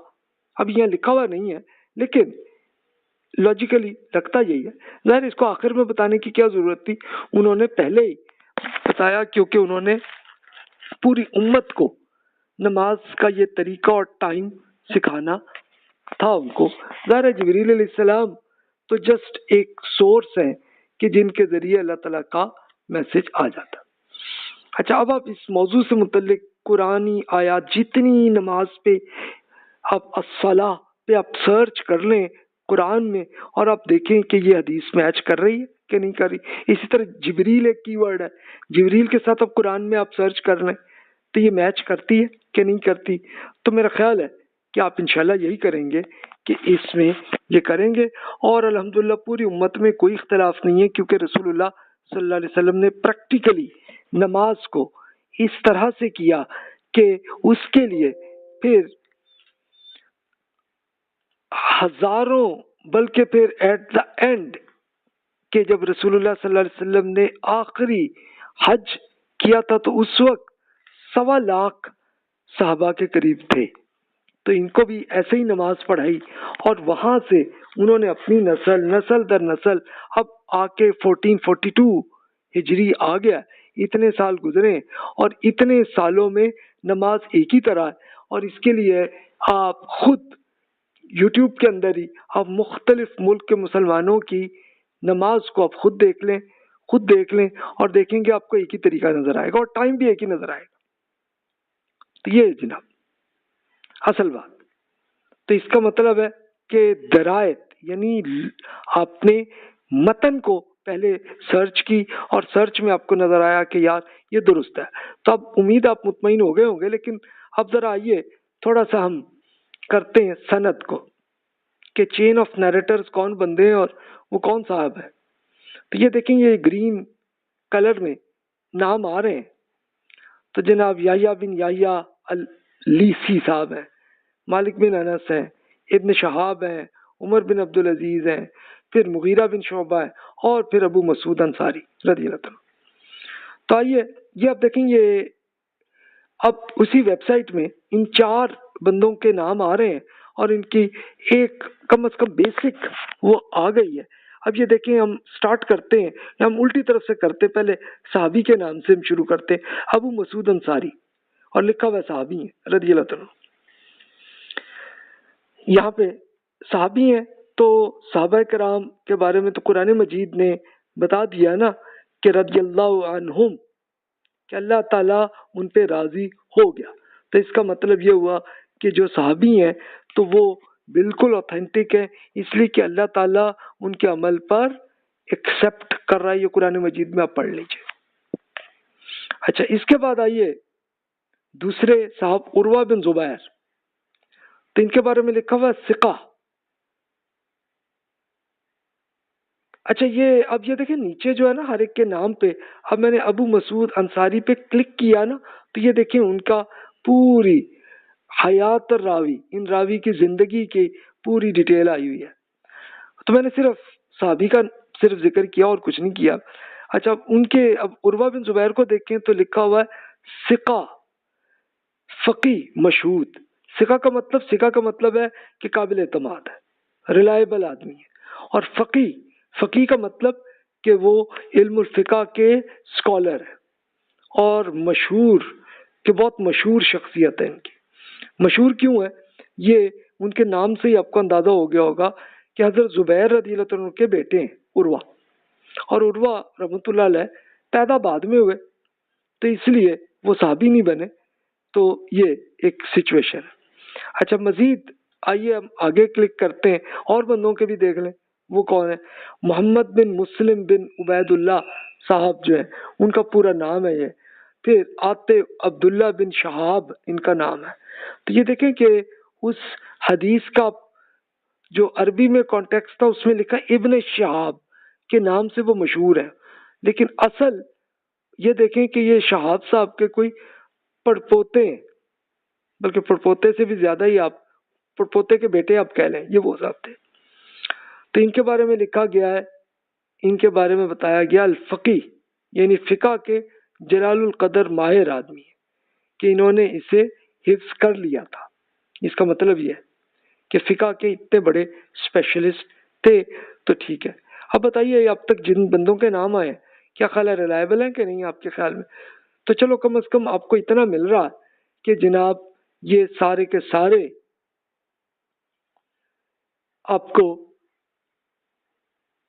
Speaker 1: اب یہاں لکھا ہوا نہیں ہے، لیکن لاجیکلی لگتا یہی ہے. ظاہر اس کو آخر میں بتانے کی کیا ضرورت تھی، انہوں نے پہلے ہی بتایا کیونکہ انہوں نے پوری امت کو نماز کا یہ طریقہ اور ٹائم سکھانا تھا ان کو. ظاہر ہے جبریل علیہ السلام تو جسٹ ایک سورس ہیں کہ جن کے ذریعے اللہ تعالیٰ کا میسج آ جاتا. اچھا، اب آپ اس موضوع سے متعلق قرآنی آیات جتنی نماز پہ آپ الصلاۃ پہ آپ سرچ کر لیں قرآن میں، اور آپ دیکھیں کہ یہ حدیث میچ کر رہی ہے کہ نہیں کر رہی. اسی طرح جبریل ایک کی ورڈ ہے، جبریل کے ساتھ اب قرآن میں آپ سرچ کر لیں تو یہ میچ کرتی ہے کہ نہیں کرتی. تو میرا خیال ہے کہ آپ انشاءاللہ یہی کریں گے کہ اس میں یہ کریں گے. اور الحمدللہ پوری امت میں کوئی اختلاف نہیں ہے، کیونکہ رسول اللہ صلی اللہ علیہ وسلم نے پریکٹیکلی نماز کو اس طرح سے کیا کہ اس کے لیے پھر ہزاروں، بلکہ پھر ایٹ دا اینڈ کہ جب رسول اللہ صلی اللہ علیہ وسلم نے آخری حج کیا تھا تو اس وقت 1.25 لاکھ صحابہ کے قریب تھے. تو ان کو بھی ایسے ہی نماز پڑھائی، اور وہاں سے انہوں نے اپنی نسل در نسل اب آ کے 1442 ہجری آ گیا، اتنے سال گزرے، اور اتنے سالوں میں نماز ایک ہی طرح ہے. اور اس کے لیے آپ خود یوٹیوب کے اندر ہی آپ مختلف ملک کے مسلمانوں کی نماز کو آپ خود دیکھ لیں اور دیکھیں گے آپ کو ایک ہی طریقہ نظر آئے گا اور ٹائم بھی ایک ہی نظر آئے گا. تو یہ جناب اصل بات. تو اس کا مطلب ہے کہ درایت یعنی آپ نے متن کو پہلے سرچ کی اور سرچ میں آپ کو نظر آیا کہ یار یہ درست ہے، تو اب امید آپ مطمئن ہو گئے ہوں گے. لیکن اب ذرا آئیے تھوڑا سا ہم کرتے ہیں سند کو کہ چین آف نیریٹرز کون بندے ہیں اور وہ کون صاحب ہے. تو یہ دیکھیں یہ گرین کلر میں نام آ رہے ہیں. تو جناب یحییٰ بن یحییٰ اللیثی صاحب ہیں، مالک بن انس ہیں، ابن شہاب ہیں، عمر بن عبدالعزیز ہیں، پھر مغیرہ بن شعبہ ہے، اور پھر ابو مسعود انصاری رضی اللہ عنہ. تو آئیے یہ آپ دیکھیں، یہ اب اسی ویب سائٹ میں ان 4 بندوں کے نام آ رہے ہیں اور ان کی ایک کم از کم بیسک وہ آ گئی ہے. اب یہ دیکھیں ہم سٹارٹ کرتے ہیں، ہم الٹی طرف سے کرتے، پہلے صحابی کے نام سے ہم شروع کرتے ہیں. ابو مسعود انصاری، اور لکھا ہوا صحابی ہیں رضی اللہ عنہ. یہاں پہ صحابی ہیں تو صحابہ کرام کے بارے میں تو قرآن مجید نے بتا دیا نا کہ رضی اللہ عنہم، کہ اللہ تعالیٰ ان پہ راضی ہو گیا. تو اس کا مطلب یہ ہوا کہ جو صحابی ہیں تو وہ بالکل اوتھینٹک ہیں، اس لیے کہ اللہ تعالیٰ ان کے عمل پر ایکسپٹ کر رہا ہے. یہ قرآن مجید میں آپ پڑھ لیجئے. اچھا، اس کے بعد آئیے دوسرے صاحب عروہ بن زبیر. تو ان کے بارے میں لکھا ہوا ثقہ. اچھا، اب یہ دیکھیں نیچے جو ہے نا ہر ایک کے نام پہ، اب میں نے ابو مسعود انصاری پہ کلک کیا نا تو یہ دیکھیں ان کا پوری حیات الراوی، ان راوی کی زندگی کی پوری ڈیٹیل آئی ہوئی ہے. تو میں نے صرف صحابی کا صرف ذکر کیا اور کچھ نہیں کیا. اچھا، ان کے اب عروہ بن زبیر کو دیکھیں تو لکھا ہوا ہے ثقہ فقیہ مشہود. ثقہ کا مطلب ہے کہ قابل اعتماد ہے، ریلائبل آدمی ہے. اور فقیہ کا مطلب کہ وہ علم الفقہ کے اسکالر ہیں، اور مشہور کہ بہت مشہور شخصیت ہے ان کی. مشہور کیوں ہے؟ یہ ان کے نام سے ہی آپ کو اندازہ ہو گیا ہوگا کہ حضرت زبیر رضی اللہ عنہ کے بیٹے ہیں عروہ، اور عروہ رحمۃ اللہ علیہ پیدا بعد میں ہوئے تو اس لیے وہ صحابی نہیں بنے. تو یہ ایک سچویشن ہے. اچھا، مزید آئیے ہم آگے کلک کرتے ہیں اور بندوں کے بھی دیکھ لیں. وہ کون ہے؟ محمد بن مسلم بن عبید اللہ صاحب جو ہے ان کا پورا نام ہے یہ. پھر آتے عبداللہ بن شہاب ان کا نام ہے. تو یہ دیکھیں کہ اس حدیث کا جو عربی میں کانٹیکسٹ تھا اس میں لکھا ابن شہاب کے نام سے وہ مشہور ہے، لیکن اصل یہ دیکھیں کہ یہ شہاب صاحب کے کوئی پڑپوتے ہیں، بلکہ پڑپوتے سے بھی زیادہ ہی آپ پڑپوتے کے بیٹے آپ کہہ لیں، یہ وہ صاحب تھے. تو ان کے بارے میں لکھا گیا ہے، ان کے بارے میں بتایا گیا الفقی یعنی فقہ کے جلال القدر ماہر آدمی ہے کہ انہوں نے اسے حفظ کر لیا تھا. اس کا مطلب یہ ہے کہ فقہ کے اتنے بڑے اسپیشلسٹ تھے تو ٹھیک ہے. اب بتائیے اب تک جن بندوں کے نام آئے کیا خیال ہے ریلائبل ہیں کہ نہیں آپ کے خیال میں؟ تو چلو کم از کم آپ کو اتنا مل رہا کہ جناب یہ سارے کے سارے آپ کو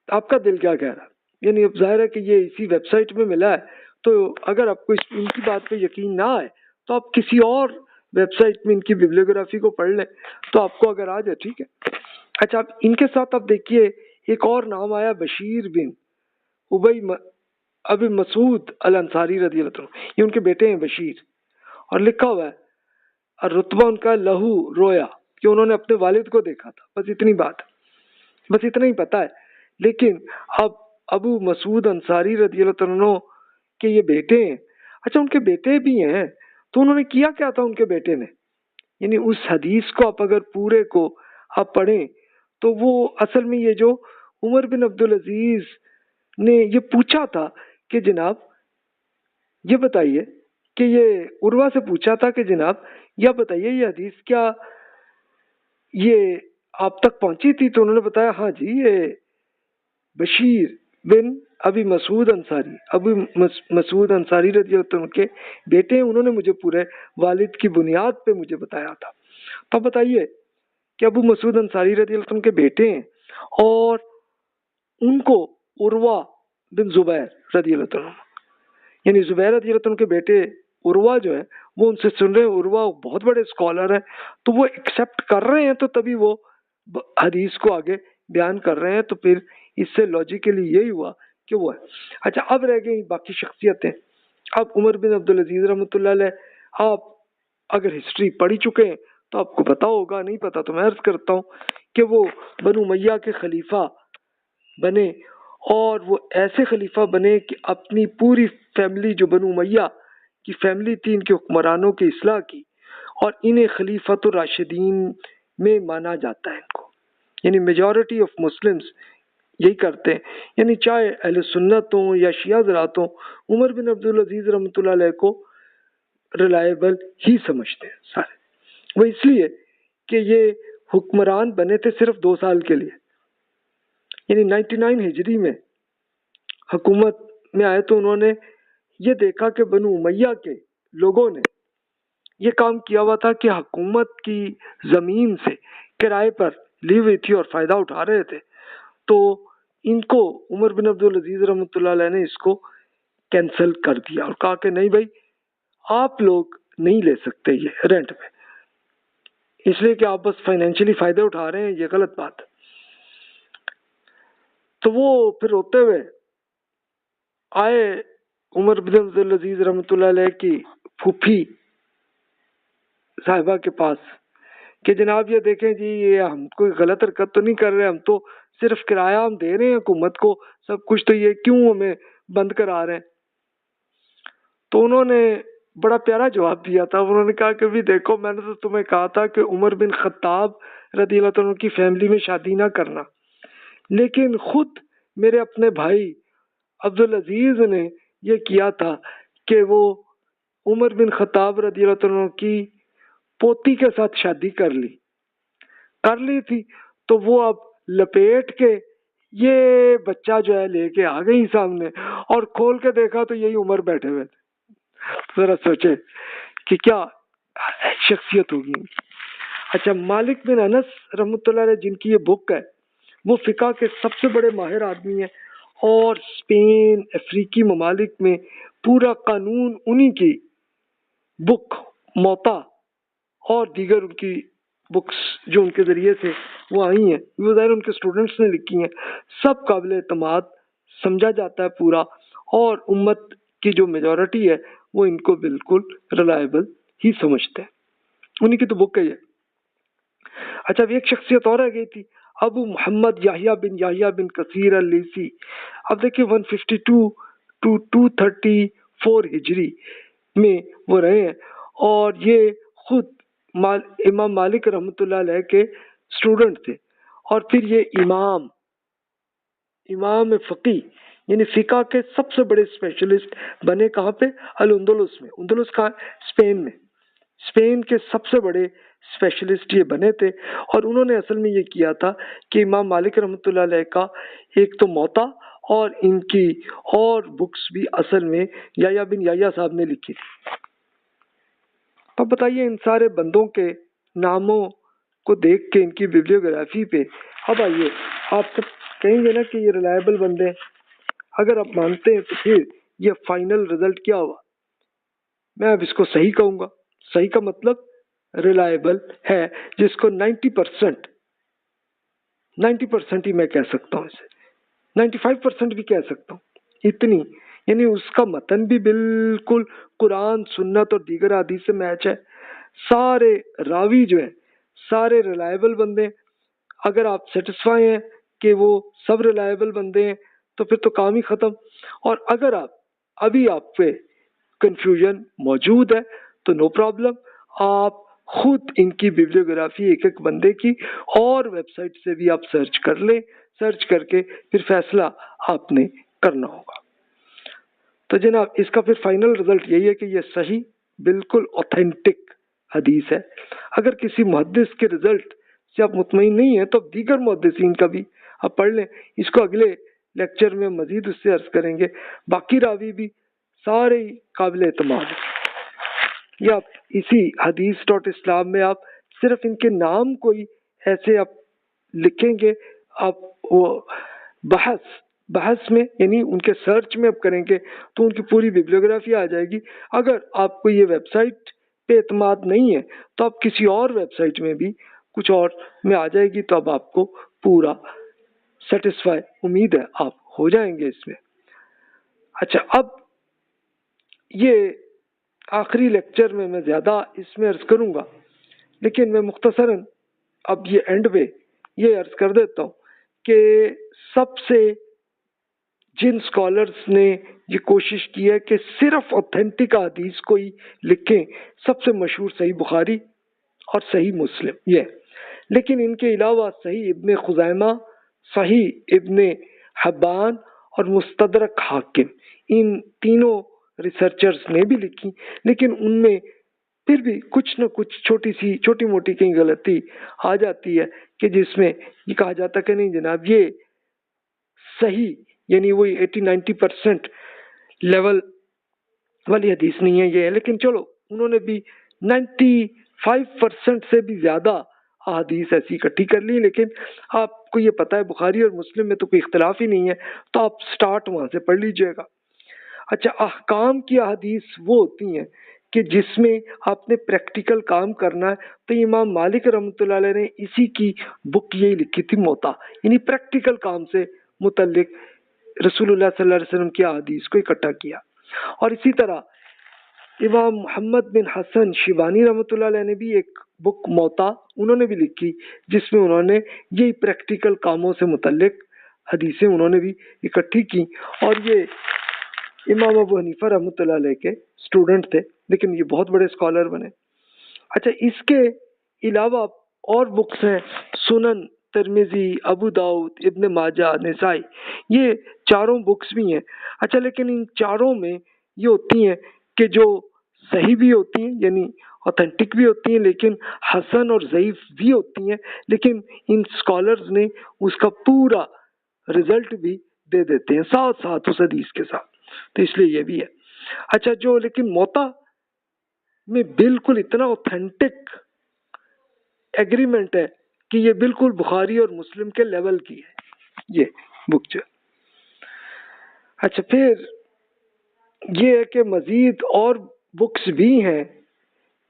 Speaker 1: آپ کا دل کیا کہہ رہا. یعنی اب ظاہر ہے کہ یہ اسی ویب سائٹ میں ملا ہے تو اگر آپ کو ان کی بات پہ یقین نہ آئے تو آپ کسی اور ویب سائٹ میں ان کی بیبلیوگرافی کو پڑھ لیں تو آپ کو اگر آ جائے ٹھیک ہے. اچھا اب ان کے ساتھ آپ دیکھیے ایک اور نام آیا بشیر بن ابی مسعود الانصاری رضی اللہ عنہ. یہ ان کے بیٹے ہیں بشیر اور لکھا ہوا ہے اور رتبہ ان کا لہو رویا کہ انہوں نے اپنے والد کو دیکھا تھا. بس اتنی بات ہے، بس اتنا ہی پتا ہے. لیکن اب ابو مسعود انصاری رضی اللہ عنہ کے یہ بیٹے ہیں. اچھا ان کے بیٹے بھی ہیں تو انہوں نے کیا کیا تھا ان کے بیٹے نے؟ یعنی اس حدیث کو آپ اگر پورے کو آپ پڑھیں تو وہ اصل میں یہ جو عمر بن عبدالعزیز نے یہ پوچھا تھا کہ جناب یہ بتائیے کہ یہ عروہ سے پوچھا تھا کہ جناب یہ بتائیے یہ حدیث کیا یہ آپ تک پہنچی تھی؟ تو انہوں نے بتایا ہاں جی یہ بشیر بن ابی مسعود انصاری رضی اللہ عنہ کے بیٹے ہیں، انہوں نے مجھے پورے والد کی بنیاد پہ مجھے بتایا تھا. تو بتائیے کہ ابو مسعود انصاری رضی اللہ عنہ کے بیٹے ہیں اور ان کو عروہ بن زبیر رضی اللہ عنہ یعنی زبیر رضی اللہ عنہ کے بیٹے عروہ جو ہے وہ ان سے سن رہے ہیں. عروہ بہت بڑے اسکالر ہیں تو وہ ایکسیپٹ کر رہے ہیں تو تبھی وہ حدیث کو آگے بیان کر رہے ہیں. تو پھر اس سے لاجیکلی یہی ہوا کہ وہ ہے. اچھا اب رہ گئی باقی شخصیتیں. اب عمر بن عبدالعزیز رحمۃ اللہ علیہ آپ اگر ہسٹری پڑھی چکے ہیں تو آپ کو پتا ہوگا، نہیں پتا تو میں عرض کرتا ہوں کہ وہ بنو امیہ کے خلیفہ بنے اور وہ ایسے خلیفہ بنے کہ اپنی پوری فیملی جو بنو امیہ کی فیملی تھی ان کے حکمرانوں کی اصلاح کی اور انہیں خلیفۃ الراشدین میں مانا جاتا ہے. ان کو یعنی میجورٹی آف مسلمز یہی کرتے ہیں، یعنی چاہے اہل سنت ہوں یا شیعہ حضرات ہوں عمر بن عبدالعزیز رحمۃ اللہ علیہ کو ریلائبل ہی سمجھتے ہیں سارے. وہ اس لیے کہ یہ حکمران بنے تھے صرف 2 سال کے لیے، یعنی 99 ہجری میں حکومت میں آئے تو انہوں نے یہ دیکھا کہ بنو امیہ کے لوگوں نے یہ کام کیا ہوا تھا کہ حکومت کی زمین سے کرائے پر لی ہوئی تھی اور فائدہ اٹھا رہے تھے. تو ان کو عمر بن عبدالعزیز رحمۃ اللہ علیہ نے اس کو کینسل کر دیا اور کہا کہ نہیں بھائی آپ لوگ نہیں لے سکتے یہ رینٹ پہ، اس لیے کہ آپ بس فائنینشلی فائدے اٹھا رہے ہیں، یہ غلط بات ہے. تو وہ پھر روتے ہوئے آئے عمر بن عبدالعزیز رحمۃ اللہ علیہ کی پھوپھی صاحبہ کے پاس کہ جناب یہ دیکھیں جی یہ ہم کوئی غلط حرکت تو نہیں کر رہے، ہم تو صرف کرایہ ہم دے رہے ہیں حکومت کو سب کچھ، تو یہ کیوں ہمیں بند کرا رہے ہیں؟ تو انہوں نے بڑا پیارا جواب دیا تھا. انہوں نے کہا کہ بھی دیکھو میں نے تو تمہیں کہا تھا کہ عمر بن خطاب رضی اللہ عنہ کی فیملی میں شادی نہ کرنا، لیکن خود میرے اپنے بھائی عبدالعزیز نے یہ کیا تھا کہ وہ عمر بن خطاب رضی اللہ عنہ کی پوتی کے ساتھ شادی کر لی تھی، تو وہ اب لپیٹ کے یہ بچہ جو ہے لے کے آ گئی سامنے اور کھول کے دیکھا تو یہی عمر بیٹھے ہوئے تھے. ذرا سوچے کہ کیا شخصیت ہوگی. اچھا مالک بن انس رحمۃ اللہ علیہ جن کی یہ بک ہے وہ فقہ کے سب سے بڑے ماہر آدمی ہیں اور اسپین افریقی ممالک میں پورا قانون انہی کی بک موطا اور دیگر ان کی بکس جو ان کے ذریعے سے وہ آئی ہیں وہ ظاہر ان کے اسٹوڈنٹس نے لکھی ہیں، سب قابل اعتماد سمجھا جاتا ہے پورا، اور امت کی جو میجورٹی ہے وہ ان کو بالکل ریلائبل ہی سمجھتے ہیں. انہی کی تو بک ہے یہ. اچھا ایک شخصیت اور رہ گئی تھی ابو محمد یحییٰ بن کثیر اللیثی. اب دیکھیں 152 to 234 ہجری میں وہ رہے ہیں اور یہ خود امام مالک رحمۃ اللہ علیہ کے اسٹوڈنٹ تھے اور پھر یہ امام فقی یعنی فقہ کے سب سے بڑے اسپیشلسٹ بنے. کہاں پہ؟ الاندلس میں. اندلس کہاں؟ اسپین میں. اسپین کے سب سے بڑے اسپیشلسٹ یہ بنے تھے، اور انہوں نے اصل میں یہ کیا تھا کہ امام مالک رحمۃ اللہ علیہ کا ایک تو موطا اور ان کی اور بکس بھی اصل میں یحییٰ بن یحییٰ صاحب نے لکھی تھی۔ اب بتائیے ان سارے بندوں کے ناموں کو دیکھ کے ان کی بیبلیوگرافی پہ اب آئیے آپ سب کہیں گے نا کہ یہ ریلائبل بندے ہیں۔ اگر آپ مانتے ہیں تو پھر یہ فائنل رزلٹ کیا ہوا؟ میں اب اس کو صحیح کہوں گا۔ صحیح کا مطلب ریلائبل ہے، جس کو 90% ہی میں کہہ سکتا ہوں، اسے 95% بھی کہہ سکتا ہوں، اتنی یعنی اس کا متن بھی بالکل قرآن، سنت اور دیگر حدیث سے میچ ہے۔ سارے راوی جو ہیں سارے ریلائبل بندے ہیں۔ اگر آپ سیٹسفائی ہیں کہ وہ سب ریلائبل بندے ہیں تو پھر تو کام ہی ختم۔ اور اگر ابھی آپ پہ کنفیوژن موجود ہے تو نو پرابلم، آپ خود ان کی بیبلیوگرافی ایک ایک بندے کی اور ویب سائٹ سے بھی آپ سرچ کر لیں، سرچ کر کے پھر فیصلہ آپ نے کرنا ہوگا۔ تو جناب اس کا پھر فائنل رزلٹ یہی ہے کہ یہ صحیح بالکل اوتھینٹک حدیث ہے۔ اگر کسی محدث کے رزلٹ سے آپ مطمئن نہیں ہیں تو دیگر محدثین کا بھی آپ پڑھ لیں، اس کو اگلے لیکچر میں مزید اس سے عرض کریں گے۔ باقی راوی بھی سارے ہی قابل اعتماد ہیں۔ یا اسی حدیث.اسلام میں آپ صرف ان کے نام کو ہی ایسے آپ لکھیں گے، آپ وہ بحث میں یعنی ان کے سرچ میں آپ کریں گے تو ان کی پوری بیبلیوگرافی آ جائے گی۔ اگر آپ کو یہ ویب سائٹ پہ اعتماد نہیں ہے تو آپ کسی اور ویب سائٹ میں بھی کچھ اور میں آ جائے گی، تو اب آپ کو پورا سیٹسفائی امید ہے آپ ہو جائیں گے اس میں۔ اچھا، اب یہ آخری لیکچر میں زیادہ اس میں عرض کروں گا، لیکن میں مختصراً اب یہ اینڈ پہ یہ عرض کر دیتا ہوں کہ سب سے جن اسکالرس نے یہ کوشش کی ہے کہ صرف اوتھینٹک حدیث کو ہی لکھیں، سب سے مشہور صحیح بخاری اور صحیح مسلم یہ، لیکن ان کے علاوہ صحیح ابن خزیمہ، صحیح ابن حبان اور مستدرک حاکم، ان تینوں ریسرچرز نے بھی لکھی، لیکن ان میں پھر بھی کچھ نہ کچھ چھوٹی موٹی کہیں غلطی آ جاتی ہے کہ جس میں یہ کہا جاتا کہ نہیں جناب یہ صحیح یعنی وہی 80-90% لیول والی حدیث نہیں ہے یہ ہے، لیکن چلو انہوں نے بھی 95% سے بھی زیادہ احادیث ایسی اکٹھی کر لی، لیکن آپ کو یہ پتہ ہے بخاری اور مسلم میں تو کوئی اختلاف ہی نہیں ہے، تو آپ سٹارٹ وہاں سے پڑھ لیجئے گا۔ اچھا، احکام کی احادیث وہ ہوتی ہیں کہ جس میں آپ نے پریکٹیکل کام کرنا ہے، تو امام مالک رحمۃ اللہ علیہ نے اسی کی بک یہی لکھی تھی موطا، یعنی پریکٹیکل کام سے متعلق رسول اللہ صلی اللہ علیہ وسلم کی احادیث کو اکٹھا کیا۔ اور اسی طرح امام محمد بن حسن شیبانی رحمۃ اللہ علیہ نے بھی ایک بک موطا انہوں نے بھی لکھی، جس میں انہوں نے یہی پریکٹیکل کاموں سے متعلق حدیثیں انہوں نے بھی اکٹھی کی، اور یہ امام ابو حنیفہ رحمۃ اللہ علیہ کے اسٹوڈنٹ تھے، لیکن یہ بہت بڑے اسکالر بنے۔ اچھا، اس کے علاوہ اور بکس ہیں، سنن، ترمذی، ابو داؤد، ابن ماجہ، نسائی، یہ چاروں بکس بھی ہیں۔ اچھا، لیکن ان چاروں میں یہ ہوتی ہیں کہ جو صحیح بھی ہوتی ہیں یعنی اوتھینٹک بھی ہوتی ہیں، لیکن حسن اور ضعیف بھی ہوتی ہیں، لیکن ان اسکالرز نے اس کا پورا رزلٹ بھی دے دیتے ہیں ساتھ ساتھ اس حدیث کے ساتھ، تو اس لیے یہ بھی ہے۔ اچھا، جو لیکن موطا میں بالکل اتنا اوتھینٹک ایگریمنٹ ہے کہ یہ بالکل بخاری اور مسلم کے لیول کی ہے یہ بک جو۔ اچھا، پھر یہ ہے کہ مزید اور بکس بھی ہیں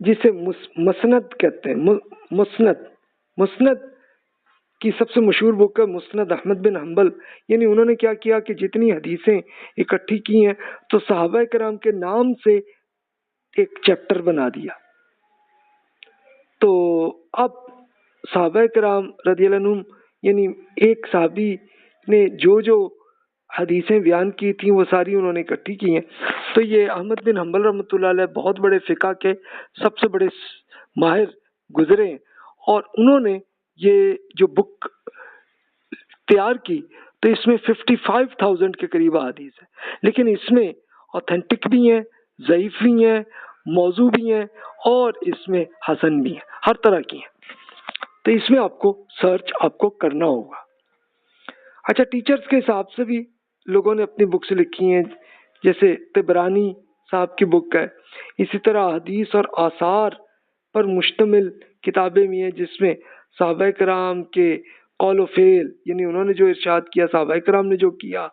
Speaker 1: جسے مسند کہتے ہیں۔ مسند کی سب سے مشہور بک ہے مسند احمد بن حنبل، یعنی انہوں نے کیا کیا کہ جتنی حدیثیں اکٹھی کی ہیں تو صحابہ کرام کے نام سے ایک چیپٹر بنا دیا۔ تو اب صحابہ کرام رضی اللہ عنہم یعنی ایک صحابی نے جو حدیثیں بیان کی تھیں وہ ساری انہوں نے اکٹھی کی ہیں۔ تو یہ احمد بن حنبل رحمۃ اللہ علیہ بہت بڑے فقہ کے سب سے بڑے ماہر گزرے ہیں، اور انہوں نے یہ جو بک تیار کی تو اس میں 55,000 کے قریب حدیث ہے، لیکن اس میں اوتھینٹک بھی ہیں، ضعیف بھی ہیں، موضوع بھی ہیں اور اس میں حسن بھی ہیں، ہر طرح کی ہیں. تو اس میں آپ کو سرچ آپ کو کرنا ہوگا. اچھا، ٹیچرز کے حساب سے بھی لوگوں نے اپنی بکس لکھی ہیں، جیسے طبرانی صاحب کی بک ہے. اسی طرح حدیث اور آثار پر مشتمل کتابیں بھی ہیں، جس میں صحابہ کرام کے قول و فعل، یعنی انہوں نے جو ارشاد کیا، صحابہ کرام نے جو کیا،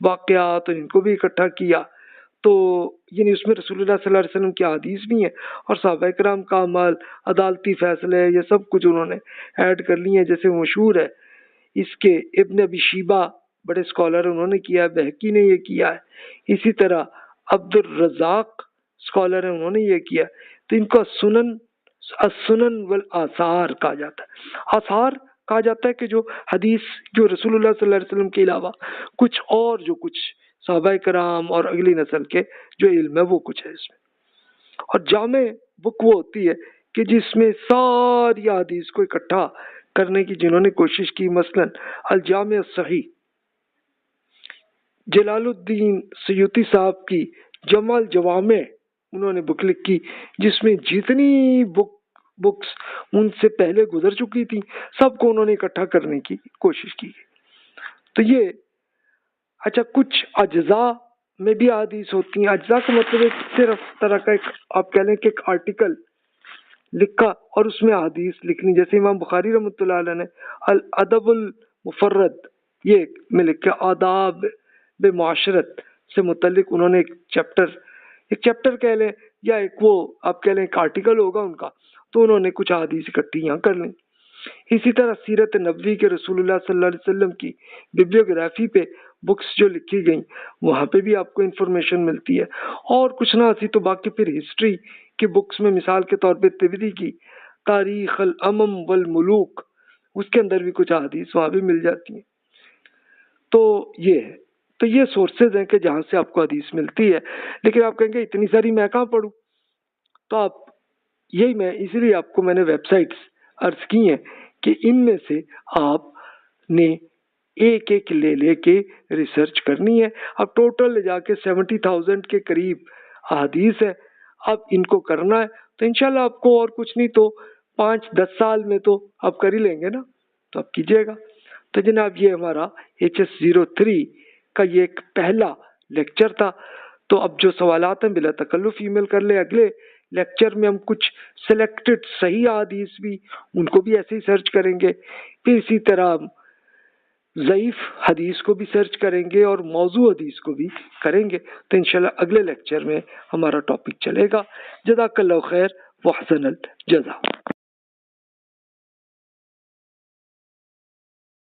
Speaker 1: واقعات، ان کو بھی اکٹھا کیا. تو یعنی اس میں رسول اللہ صلی اللہ علیہ وسلم کی حدیث بھی ہیں اور صحابہ کرام کا عمل، عدالتی فیصلے، یہ سب کچھ انہوں نے ایڈ کر لی ہیں. جیسے مشہور ہے اس کے ابن ابی شیبہ، بڑے اسکالر انہوں نے کیا ہے، بہقی نے یہ کیا ہے. اسی طرح عبد الرزاق اسکالر ہیں، انہوں نے یہ کیا. تو ان کو السنن والآثار کہا جاتا ہے. آثار کہا جاتا ہے کہ جو حدیث، جو رسول اللہ صلی اللہ علیہ وسلم کے علاوہ کچھ اور، جو کچھ صحابہ کرام اور اگلی نسل کے جو علم ہے وہ کچھ ہے اس میں. اور جامع بک وہ ہوتی ہے کہ جس میں ساری حدیث کو اکٹھا کرنے کی جنہوں نے کوشش کی. مثلا الجامع الصحیح، جلال الدین سیوطی صاحب کی جمع الجوامع انہوں نے بک لکھی، جس میں جتنی بکس ان سے پہلے گزر چکی تھی سب کو انہوں نے اکٹھا کرنے کی کوشش کی. تو یہ اچھا، کچھ اجزاء میں بھی حدیث ہوتی ہیں. اجزاء کا مطلب ایک صرف طرح کا ایک، آپ کہہ لیں کہ ایک آرٹیکل لکھا اور اس میں حدیث لکھنی. جیسے امام بخاری رحمۃ اللہ علیہ نے الادب المفرد یہ میں لکھا، آداب بے معاشرت سے متعلق انہوں نے ایک چیپٹر کہہ لیں یا ایک وہ آپ کہہ لیں ایک آرٹیکل ہوگا ان کا، تو انہوں نے کچھ حدیث اکٹھی یہاں کر لیں. اسی طرح سیرت نبوی کے رسول اللہ صلی اللہ علیہ وسلم کی ببلیوگرافی پہ بکس جو لکھی گئیں، وہاں پہ بھی آپ کو انفارمیشن ملتی ہے. اور کچھ نہ اسی تو باقی پھر ہسٹری کی بکس میں مثال کے طور پہ طبری کی تاریخ الامم والملوک، اس کے اندر بھی کچھ حدیث وہاں بھی مل جاتی ہیں. تو یہ ہے، تو یہ سورسز ہیں کہ جہاں سے آپ کو حدیث ملتی ہے. لیکن آپ کہیں گے اتنی ساری میں کہاں پڑھوں؟ تو آپ یہی، میں اسی لیے آپ کو میں نے ویب سائٹس عرض کی ہیں کہ ان میں سے آپ نے ایک ایک لے کے ریسرچ کرنی ہے. اب ٹوٹل لے جا کے 70,000 کے قریب احادیث ہے. اب ان کو کرنا ہے تو انشاءاللہ آپ کو اور کچھ نہیں تو 5-10 سال میں تو آپ کر ہی لیں گے نا، تو آپ کیجیے گا. تو جناب یہ ہمارا HS03 کا یہ ایک پہلا لیکچر تھا. تو اب جو سوالات ہیں بلا تکلف ای میل کر لیں. اگلے لیکچر میں ہم کچھ سلیکٹڈ صحیح حدیث بھی ان کو بھی ایسے ہی سرچ کریں گے، پھر اسی طرح ضعیف حدیث کو بھی سرچ کریں گے اور موضوع حدیث کو بھی کریں گے. تو انشاءاللہ اگلے لیکچر میں ہمارا ٹاپک چلے گا. جزاک اللہ خیر و احسن الجزا.